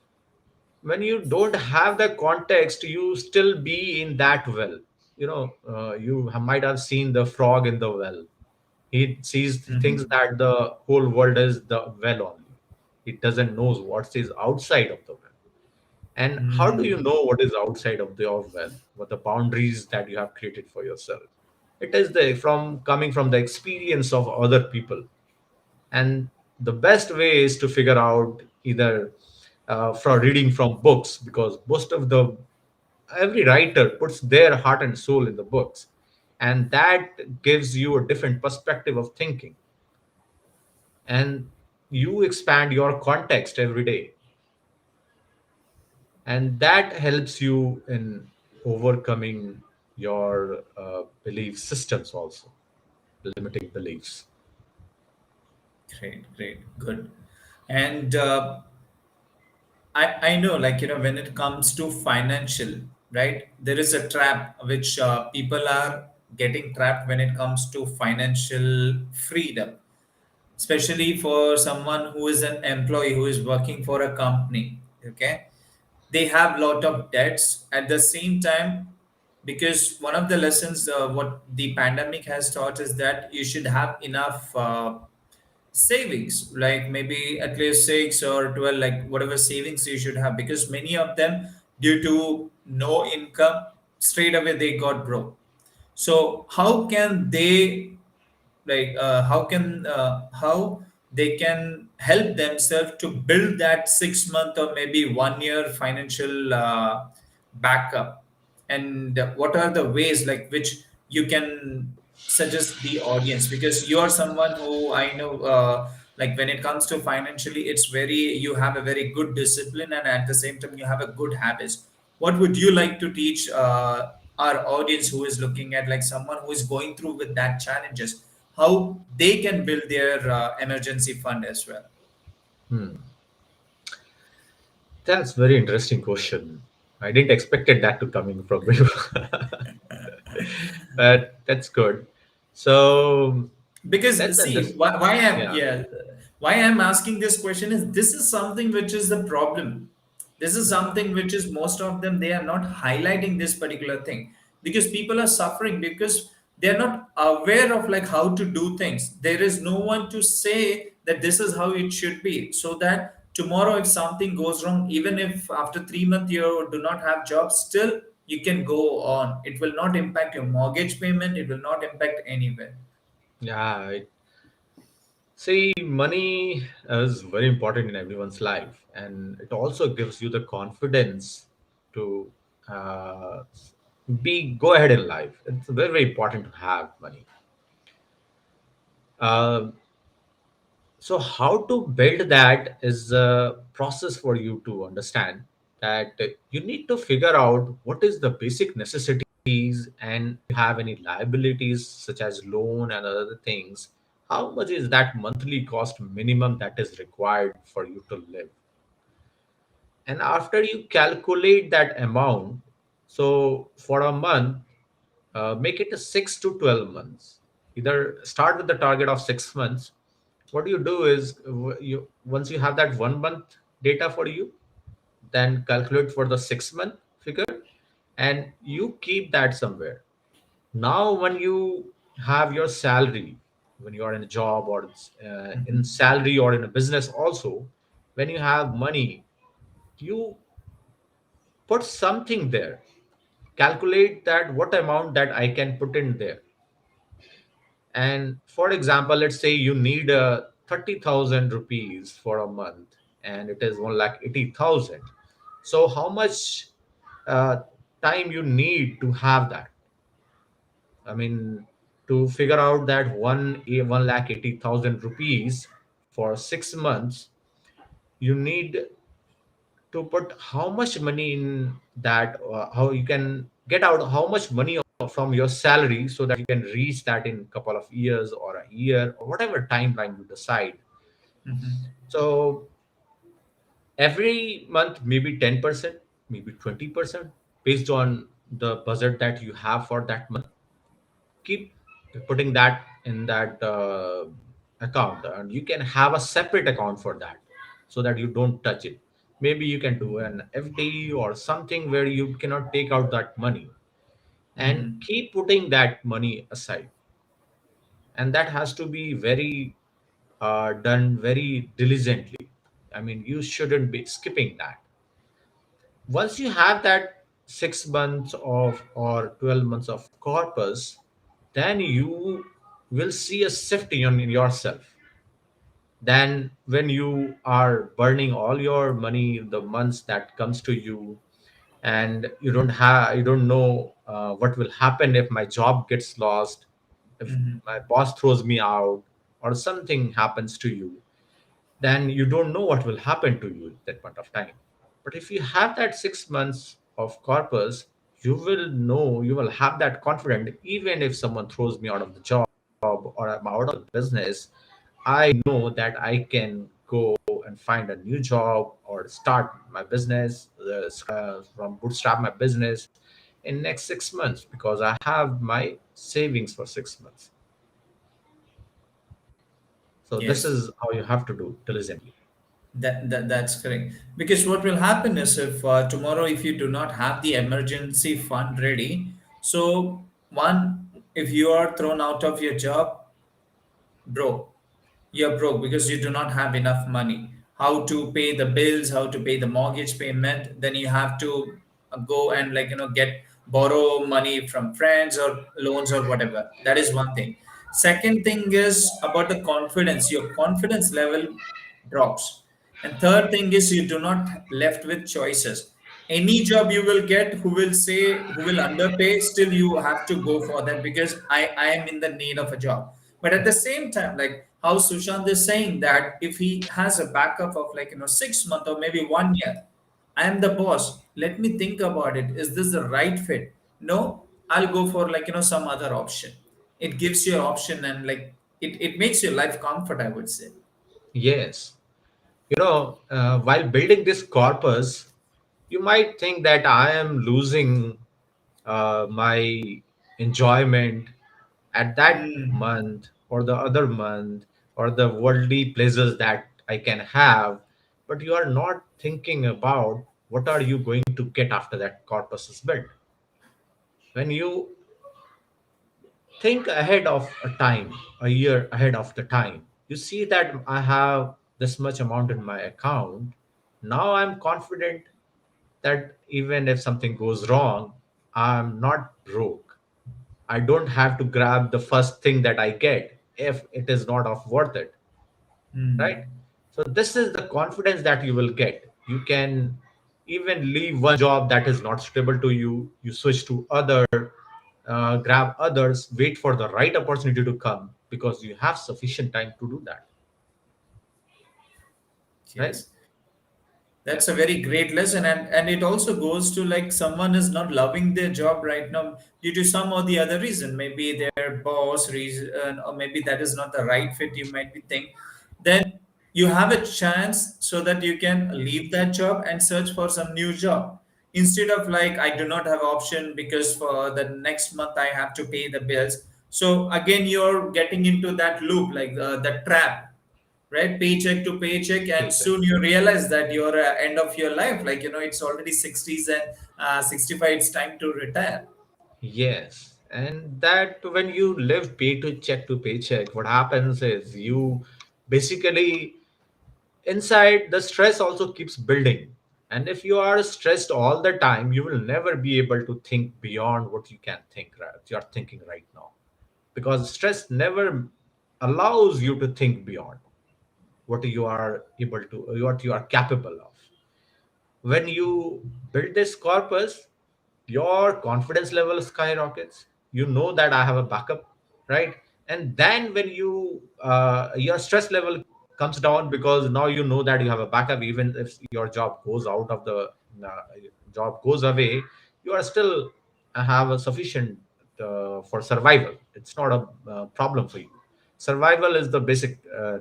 when you don't have the context you still be in that well. You might have seen the frog in the well. He thinks Hmm. that the whole world is the well only. He doesn't know what is outside of the well. And how do you Hmm. know what is outside of your well? What the boundaries that you have created for yourself? It is the from coming from the experience of other people. And the best way is to figure out either from reading from books, because most of the every writer puts their heart and soul in the books, and that gives you a different perspective of thinking, and you expand your context every day, and that helps you in overcoming your belief systems also, limiting beliefs. Great, great, good. And I know, like, when it comes to financial, right, there is a trap which people are getting trapped when it comes to financial freedom, especially for someone who is an employee who is working for a company. Okay, they have lot of debts at the same time, because one of the lessons what the pandemic has taught is that you should have enough savings, like maybe at least 6 or 12, like whatever savings you should have, because many of them, due to no income, straight away they got broke. So how can they, like how they can help themselves to build that 6 month or maybe 1 year financial backup? And what are the ways like which you can suggest the audience, because you are someone who I know, like when it comes to financially, it's very, you have a very good discipline, and at the same time you have a good habits. What would you like to teach our audience who is looking at, like someone who is going through with that challenges, how they can build their emergency fund as well? Hmm. That's very interesting question. I didn't expected that to coming from you. But that's good. So let's Because see, understand. why I'm, Yeah. yeah, why I'm asking this question is, this is something which is the problem. This is something which is, most of them, they are not highlighting this particular thing, because people are suffering because they're not aware of like how to do things. There is no one to say that this is how it should be, so that tomorrow if something goes wrong, even if after 3 months you do not have jobs, still you can go on. It will not impact your mortgage payment, it will not impact anywhere. Yeah. See, money is very important in everyone's life, and it also gives you the confidence to uh, be go ahead in life. It's very, very important to have money. Uh, so how to build that is a process for you to understand that you need to figure out what is the basic necessities, and if you have any liabilities such as loan and other things, how much is that monthly cost minimum that is required for you to live. And after you calculate that amount, so for a month, make it a 6 to 12 months. Either start with the target of 6 months. What you do is you once you have that 1 month data for you, then calculate for the 6 month figure, and you keep that somewhere. Now when you have your salary, when you are in a job or in Mhm. salary or in a business also, when you have money, you put something there, calculate that what amount that I can put in there. And for example, let's say you need 30,000 rupees for a month, and it is 1,80,000. So how much uh, time you need to have that? I mean, to figure out that 1,80,000 rupees for 6 months, you need to put how much money in that, how you can get out how much money from your salary so that you can reach that in a couple of years or a year or whatever timeline you decide. Mhm. So every month, maybe 10%, maybe 20%, based on the budget that you have for that month. Keep putting that in that account, and you can have a separate account for that so that you don't touch it. Maybe you can do an FD or something where you cannot take out that money, and Mhm. keep putting that money aside. And that has to be very done very diligently. I mean, you shouldn't be skipping that. Once you have that 6 months of or 12 months of corpus, then you will see a shift in yourself. Then when you are burning all your money the months that comes to you, and you don't know what will happen if my job gets lost, if Mhm. my boss throws me out, or something happens to you, then you don't know what will happen to you at that point of time. But if you have that 6 months of corpus, you will know, you will have that confidence. Even if someone throws me out of the job or I'm out of the business, I know that I can go and find a new job or start my business, from bootstrap my business in next 6 months, because I have my savings for 6 months. So this Yes. is how you have to do diligently. That's correct. Because what will happen is if tomorrow, if you do not have the emergency fund ready, so one, if you are thrown out of your job, bro, you're broke because you do not have enough money. How to pay the bills, how to pay the mortgage payment, then you have to go and get borrow money from friends or loans or whatever. That is one thing. Second thing is about the confidence. Your confidence level drops. And third thing is you do not left with choices. Any job you will get, who will say, who will underpay, still you have to go for that because I am in the need of a job. But at the same time, like how Sushant is saying that if he has a backup of 6 months or maybe 1 year, I am the boss. Let me think about it. Is this the right fit? No, I'll go for some other option. It gives you an option and it makes your life comfort, I would say. Yes. While building this corpus, you might think that I am losing my enjoyment at that Mm. month or the other month, or the worldly pleasures that I can have, but you are not thinking about what are you going to get after that corpus is built. When you think ahead of a time, a year ahead of the time, you see that I have this much amount in my account. Now I'm confident that even if something goes wrong, I'm not broke. I don't have to grab the first thing that I get if it is not of worth it, right? Mm. So this is the confidence that you will get. You can even leave one job that is not suitable to you. You switch to other, grab others, wait for the right opportunity to come, because you have sufficient time to do that, right? Yes. Yeah. That's a very great lesson, and it also goes to like someone is not loving their job right now due to some or the other reason, maybe their boss reason, or maybe that is not the right fit. You might be think, then you have a chance so that you can leave that job and search for some new job instead of like I do not have option because for the next month I have to pay the bills. So again, you're getting into that loop, like the trap right? Paycheck to paycheck, and Paycheck. soon you realize that you're end of your life. Like, it's already 60s and 65. It's time to retire. Yes, and that when you live pay to check to paycheck, what happens is you basically inside the stress also keeps building. And if you are stressed all the time, you will never be able to think beyond what you can think right you're thinking right now. Because stress never allows you to think beyond what you are able to, what you are capable of. When you build this corpus, your confidence level skyrockets. You know that I have a backup, right? And then when your stress level comes down, because now you know that you have a backup. Even if your job goes out of the uh, job goes away, you are still have a sufficient for survival. It's not a problem for you. Survival is the basic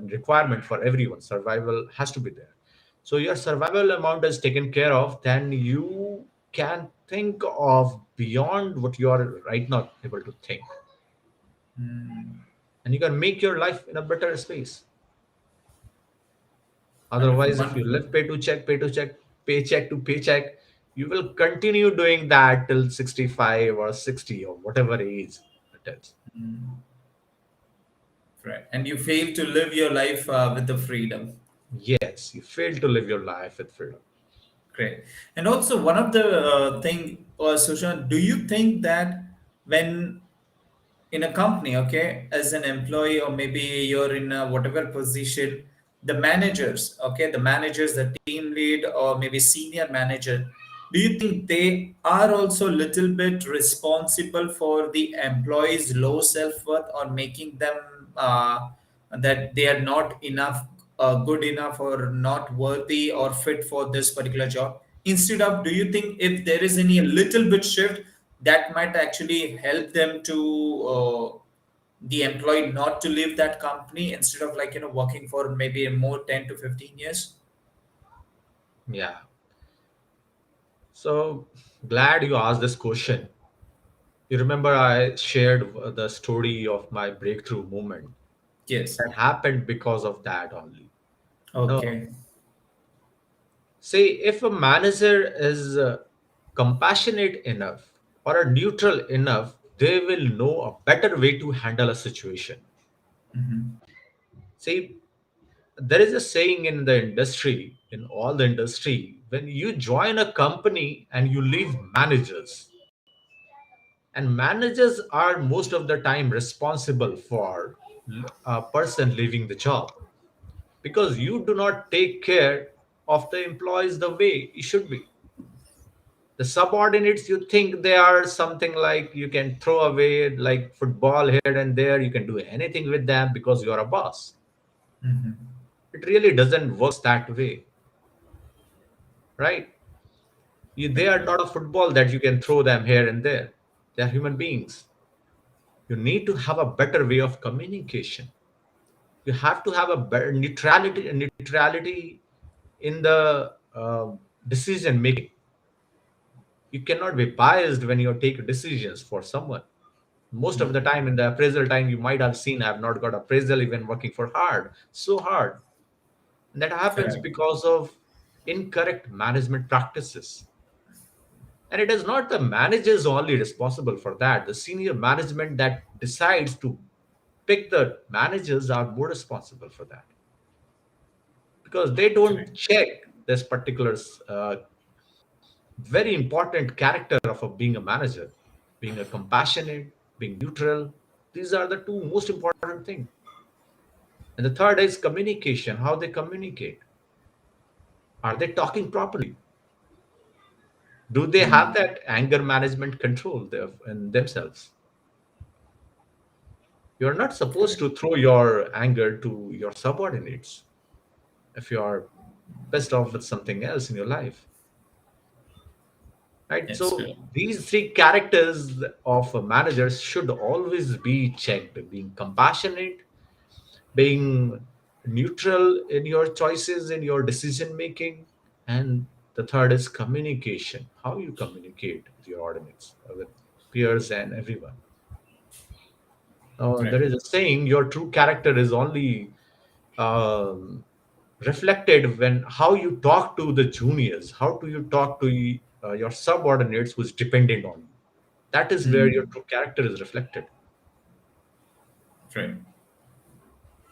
requirement for everyone. Survival has to be there. So your survival amount is taken care of, then you can think of beyond what you are right now able to think, Hmm. and you can make your life in a better space. Wonderful, Otherwise, if you wonderful. live pay to check, paycheck to paycheck, you will continue doing that till 65 or 60 or whatever age it is. Hmm. Right. And you fail to live your life with the freedom. Yes, you fail to live your life with freedom. Great. And also, one of the thing, Sushan, do you think that when in a company, okay, as an employee, or maybe you're in a whatever position, the managers, okay, the managers, the team lead, or maybe senior manager, do you think they are also little bit responsible for the employees low self-worth, or making them that they are not enough, good enough, or not worthy or fit for this particular job? Instead of, do you think if there is any little bit shift that might actually help them to the employee not to leave that company, instead of, like, working for maybe more 10 to 15 years? Yeah. So glad you asked this question. You remember I shared the story of my breakthrough moment Yes. that happened because of that only. No, Okay. say if a manager is compassionate enough or a neutral enough, they will know a better way to handle a situation. Hmm. See, there is a saying in the industry, in all the industry, when you join a company and you leave managers, and managers are most of the time responsible for a person leaving the job, because you do not take care of the employees the way it should be. The subordinates, you think they are something like you can throw away like football here and there, you can do anything with them because you're a boss. Hmm. It really doesn't work that way, right? They are Agree. not a football that you can throw them here and there. They are human beings. You need to have a better way of communication. You have to have a better neutrality in the decision making. You cannot be biased when you take decisions for someone. Most of the Hmm. time in the appraisal time, you might have seen I have not got appraisal even working for hard, so hard. And that happens Correct. because of incorrect management practices. And it is not the managers only responsible for that. The senior management that decides to pick the managers are more responsible for that, because they don't Correct. check this particular very important character of being a manager, being a compassionate, being neutral. These are the two most important things. And the third is communication, how they communicate. Are they talking properly? Do they have Hmm. that anger management control in themselves? You're not supposed Correct. to throw your anger to your subordinates if you're pissed off with something else in your life, right? Yes. So Correct. these three characters of managers should always be checked: being compassionate, being neutral in your choices, in your decision making, and the third is communication, how you communicate with your audience, with peers and everyone. There Correct. is a saying, your true character is only um, reflected when how you talk to the juniors, how do you talk to your subordinates who's dependent on you. That is where your Mm, true character is reflected. great,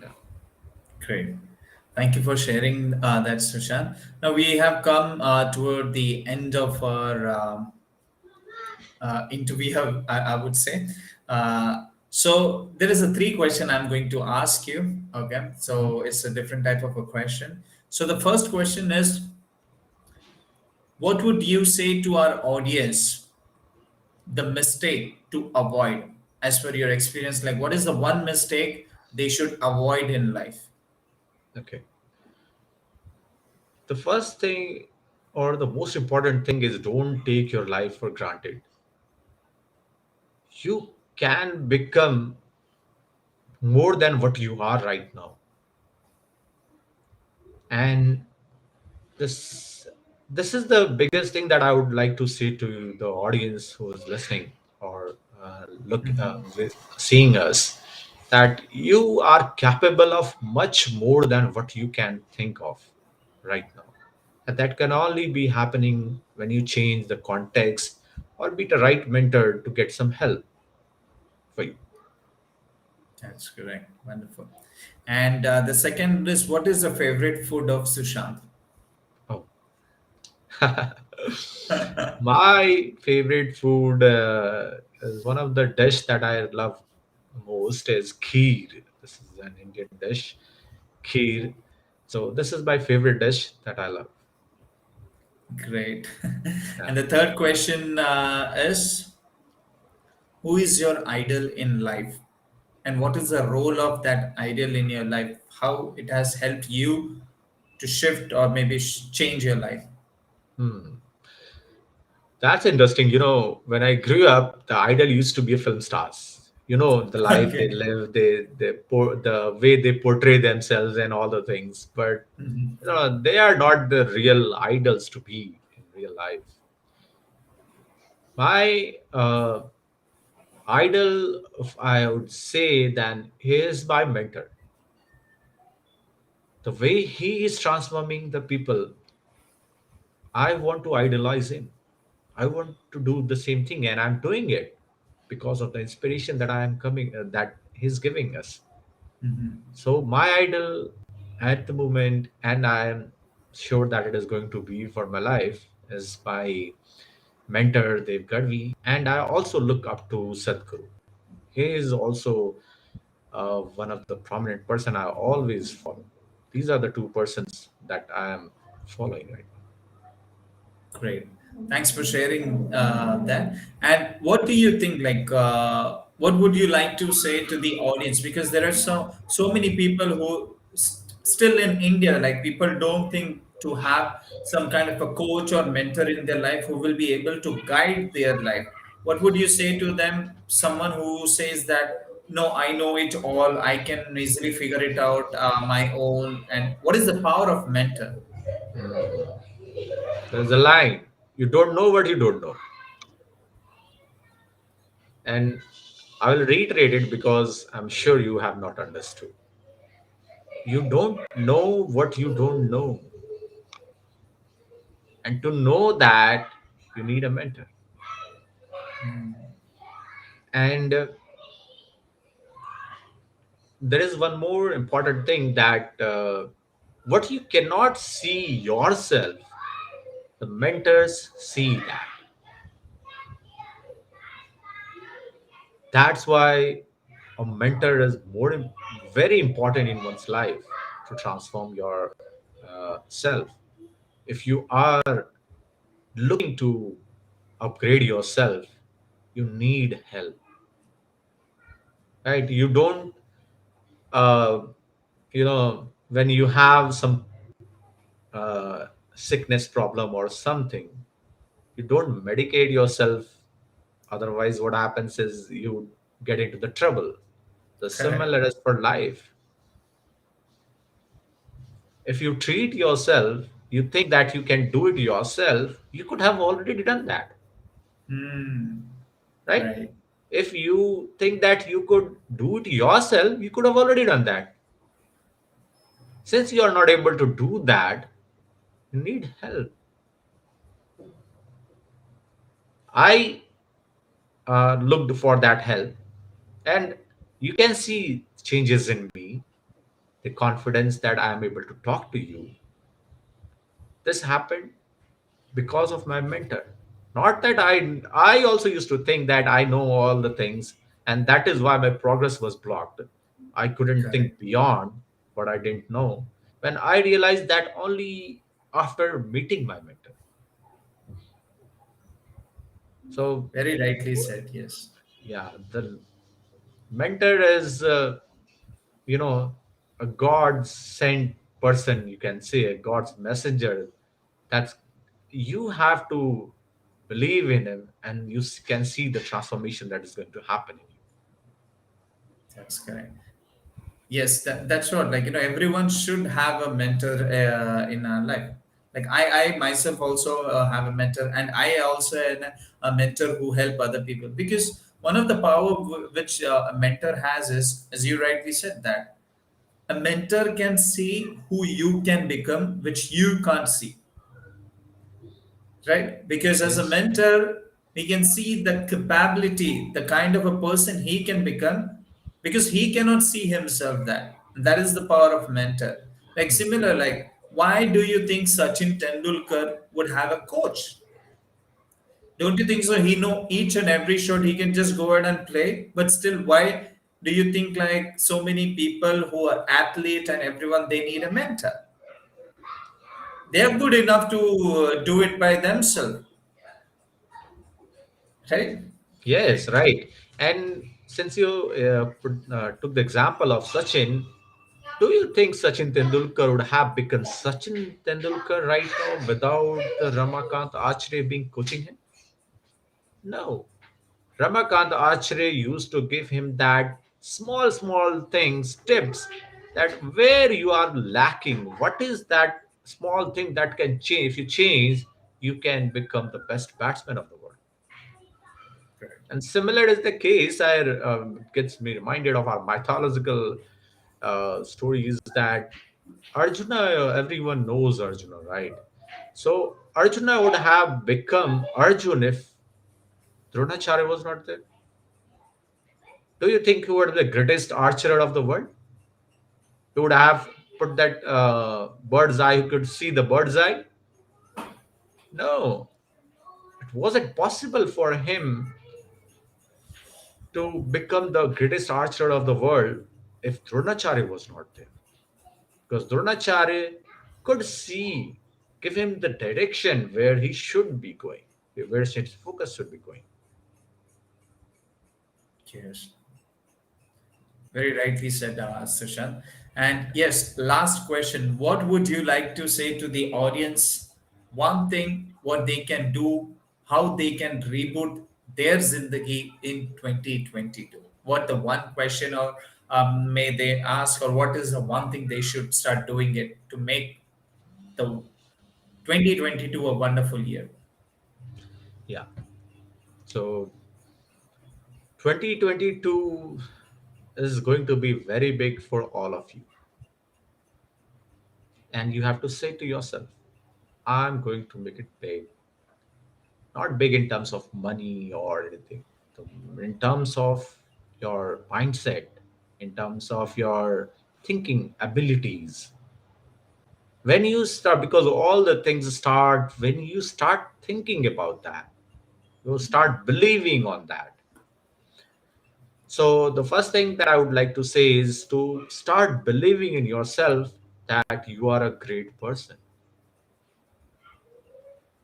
Yeah. great. Thank you for sharing that, Sushant. Now we have come toward the end of our interview, I would say. So there is a three question I'm going to ask you. Okay, Mhm. so it's a different type of a question. So the first question is, what would you say to our audience the mistake to avoid as per your experience? Like, what is the one mistake they should avoid in life? Okay. The first thing, or the most important thing, is don't take your life for granted. You can become more than what you are right now. And this this is the biggest thing that I would like to say to the audience who is listening, or seeing us, that you are capable of much more than what you can think of right now. And that can only be happening when you change the context or meet a right mentor to get some help for you. That's correct. Wonderful. And the second is, what is the favorite food of Sushant? Oh. My favorite food is one of the dish that I love most is kheer. This is an Indian dish, kheer. So this is my favorite dish that I love. Great. Yeah. And the third question is, who is your idol in life? And what is the role of that idol in your life? How it has helped you to shift or maybe change your life? Hmm. That's interesting. When I grew up, the idol used to be film stars. The life they Okay. live, the way they portray themselves and all the things. But Mhm. they are not the real idols to be in real life. My idol, if I would say, then he is my mentor. The way he is transforming the people, I want to idolize him. I want to do the same thing, and I'm doing it because of the inspiration that I am coming that he's giving us. Mhm. So my idol at the moment, and I am sure that it is going to be for my life, is my mentor Dev Gadvi, and I also look up to Sadhguru. He is also one of the prominent person I always follow. These are the two persons that I am following right Great. Thanks for sharing that. And what do you think? Like, what would you like to say to the audience? Because there are so many people who still in India, like people don't think to have some kind of a coach or mentor in their life who will be able to guide their life. What would you say to them? Someone who says that, no, I know it all. I can easily figure it out my own. And what is the power of mentor? now. There's a line: you don't know what you don't know, and I will reiterate it because I'm sure you have not understood. You don't know what you don't know, and to know that, you need a mentor. Hmm. And there is one more important thing, that what you cannot see yourself, the mentors see that. That's why a mentor is very important in one's life to transform your self. If you are looking to upgrade yourself, you need help, right? You don't uh, when you have some uh, sickness problem or something, you don't medicate yourself. Otherwise what happens is you get into the trouble. The Correct. similar is for life. If you treat yourself, you think that you can do it yourself, you could have already done that, Hmm. right? Right. If you think that you could do it yourself, you could have already done that. Since you are not able to do that, you need help. I looked for that help, and you can see changes in me, the confidence that I am able to talk to you. This happened because of my mentor. Not that I also used to think that I know all the things, and that is why my progress was blocked. I couldn't Correct. think beyond what I didn't know. When I realized that only after meeting my mentor. So Very rightly said. Yes. yeah, the mentor is you know a God sent person, you can say a God's messenger. That's, you have to believe in him, and you can see the transformation that is going to happen in you. That's correct. Yes, that's what, like, everyone should have a mentor in our life. Like I myself also have a mentor, and I also am a mentor who help other people, because one of the power which a mentor has is, as you rightly said, that a mentor can see who you can become, which you can't see, right? Because as a Yes. mentor, he can see the capability, the kind of a person he can become, because he cannot see himself that. That is the power of mentor. Like similar, like why do you think Sachin Tendulkar would have a coach? Don't you think so? He know each and every shot, he can just go ahead and play. But still, why do you think like so many people who are athlete and everyone, they need a mentor? They are good enough to do it by themselves, right? Yes, right. And since you took the example of Sachin, do you think Sachin Tendulkar would have become Sachin Tendulkar right now without Ramakant Acharya being coaching him? No. Ramakant Acharya used to give him that small, small things, tips, that where you are lacking, what is that small thing that can change? If you change, you can become the best batsman of the world. Correct. And similar is the case. I gets me reminded of our mythological stories that Arjuna, everyone knows Arjuna, right? So Arjuna would have become Arjun if Dronacharya was not there. Do you think he was the greatest archer of the world? He would have put that bird's eye, who could see the bird's eye? No, it wasn't possible for him to become the greatest archer of the world if Dronacharya was not there. Because Dronacharya could see, give him the direction where he should be going, where his focus should be going. Yes, very rightly said, Sushant. And yes, last question. What would you like to say to the audience? One thing, what they can do, how they can reboot their Zindagi in 2022. What the one question, or may they ask, or what is the one thing they should start doing it to make the 2022 a wonderful year? Yeah. So 2022 is going to be very big for all of you. And you have to say to yourself, I'm going to make it big. Not big in terms of money or anything, in terms of your mindset, in terms of your thinking abilities. When you start, because all the things start when you start thinking about that, you start believing on that. So the first thing that I would like to say is to start believing in yourself, that you are a great person.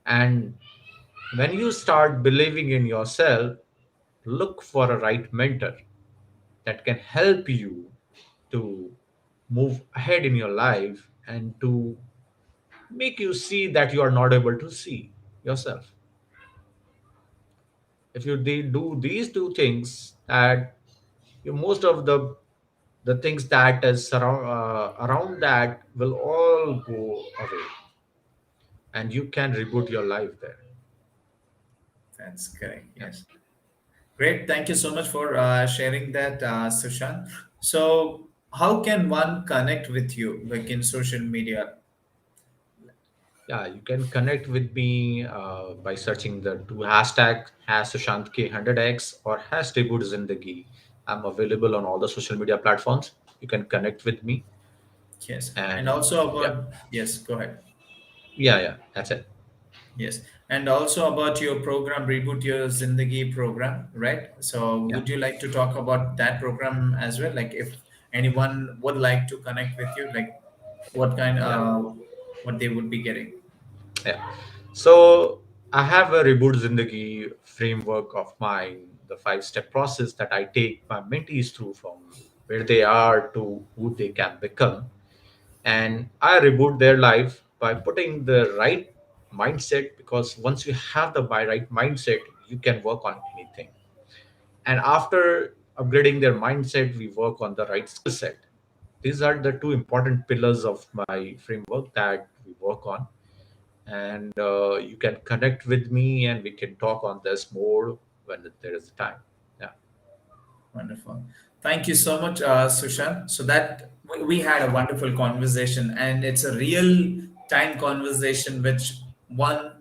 And when you start believing in yourself, look for a right mentor that can help you to move ahead in your life, and to make you see that you are not able to see yourself. If you do these two things, that you, most of the things that is around that will all go away, and you can reboot your life there. That's correct. Yeah. Yes. Great. Thank you so much for sharing that, Sushant. So, how can one connect with you, like in social media? Yeah, you can connect with me by searching the two hashtags, #SushantK100X or #Reboot Zindagi. I'm available on all the social media platforms. You can connect with me. Yes, and And also yeah, about, yes, go ahead. yeah, that's it. Yes, and also about your program, Reboot Your Zindagi program, right? So, Yeah, would you like to talk about that program as well? Like, if anyone would like to connect with you, like, what kind, yeah, what they would be getting? yeah. So I have a Reboot Zindagi framework of mine, the 5 step process that I take my mentees through from where they are to who they can become. And I reboot their life by putting the right mindset, because once you have the right mindset, you can work on anything. And after upgrading their mindset, we work on the right skill set. These are the two important pillars of my framework that we work on. And you can connect with me and we can talk on this more when there is time. Yeah, Wonderful. Thank you so much, Sushant. So that we had a wonderful conversation, and it's a real time conversation which one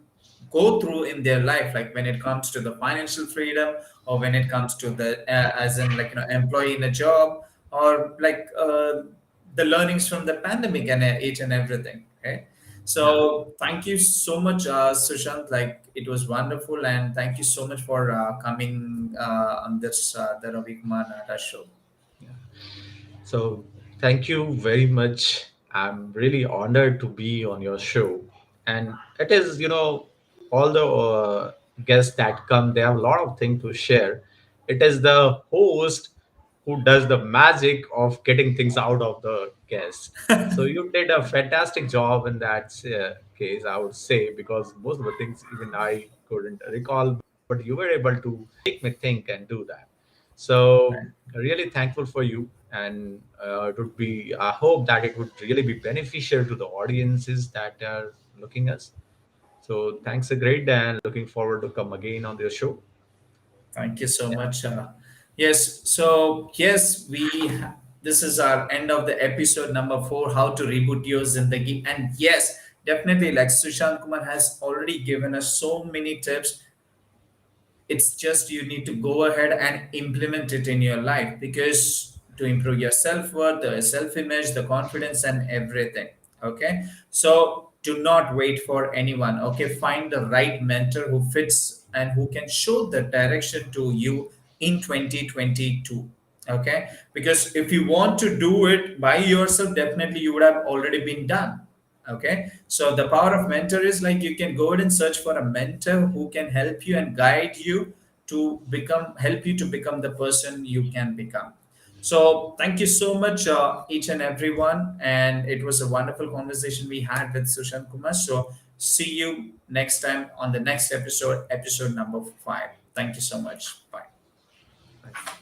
go through in their life, like when it comes to the financial freedom, or when it comes to the as in like employee in a job, or like the learnings from the pandemic and each and everything. Okay. yeah. So thank you so much, Sushant. Like it was wonderful, and thank you so much for coming on this the Ravikumar Nadar show. Yeah. So thank you very much. I'm really honored to be on your show. And it is, all the guests that come, they have a lot of things to share. It is the host who does the magic of getting things out of the guests. So you did a fantastic job in that case, I would say, because most of the things even I couldn't recall, but you were able to make me think and do that. So really thankful for you, and it would be. I hope that it would really be beneficial to the audiences that are looking us. So thanks a great day, and looking forward to come again on this show. Thank you so Yeah, much. Yes, so yes, this is our end of the episode number 4, how to reboot your zindagi. And yes, definitely, like Sushant Kumar has already given us so many tips. It's just you need to go ahead and implement it in your life, because to improve your self-worth, the self-image, the confidence, and everything. Okay, so do not wait for anyone. Okay, find the right mentor who fits and who can show the direction to you in 2022. Okay, because if you want to do it by yourself, definitely you would have already been done. Okay, so the power of mentor is like you can go ahead and search for a mentor who can help you and guide you to become, help you to become the person you can become. So thank you so much, each and everyone, and it was a wonderful conversation we had with Sushant Kumar. So see you next time on the next episode, episode number 5. Thank you so much. Bye. right.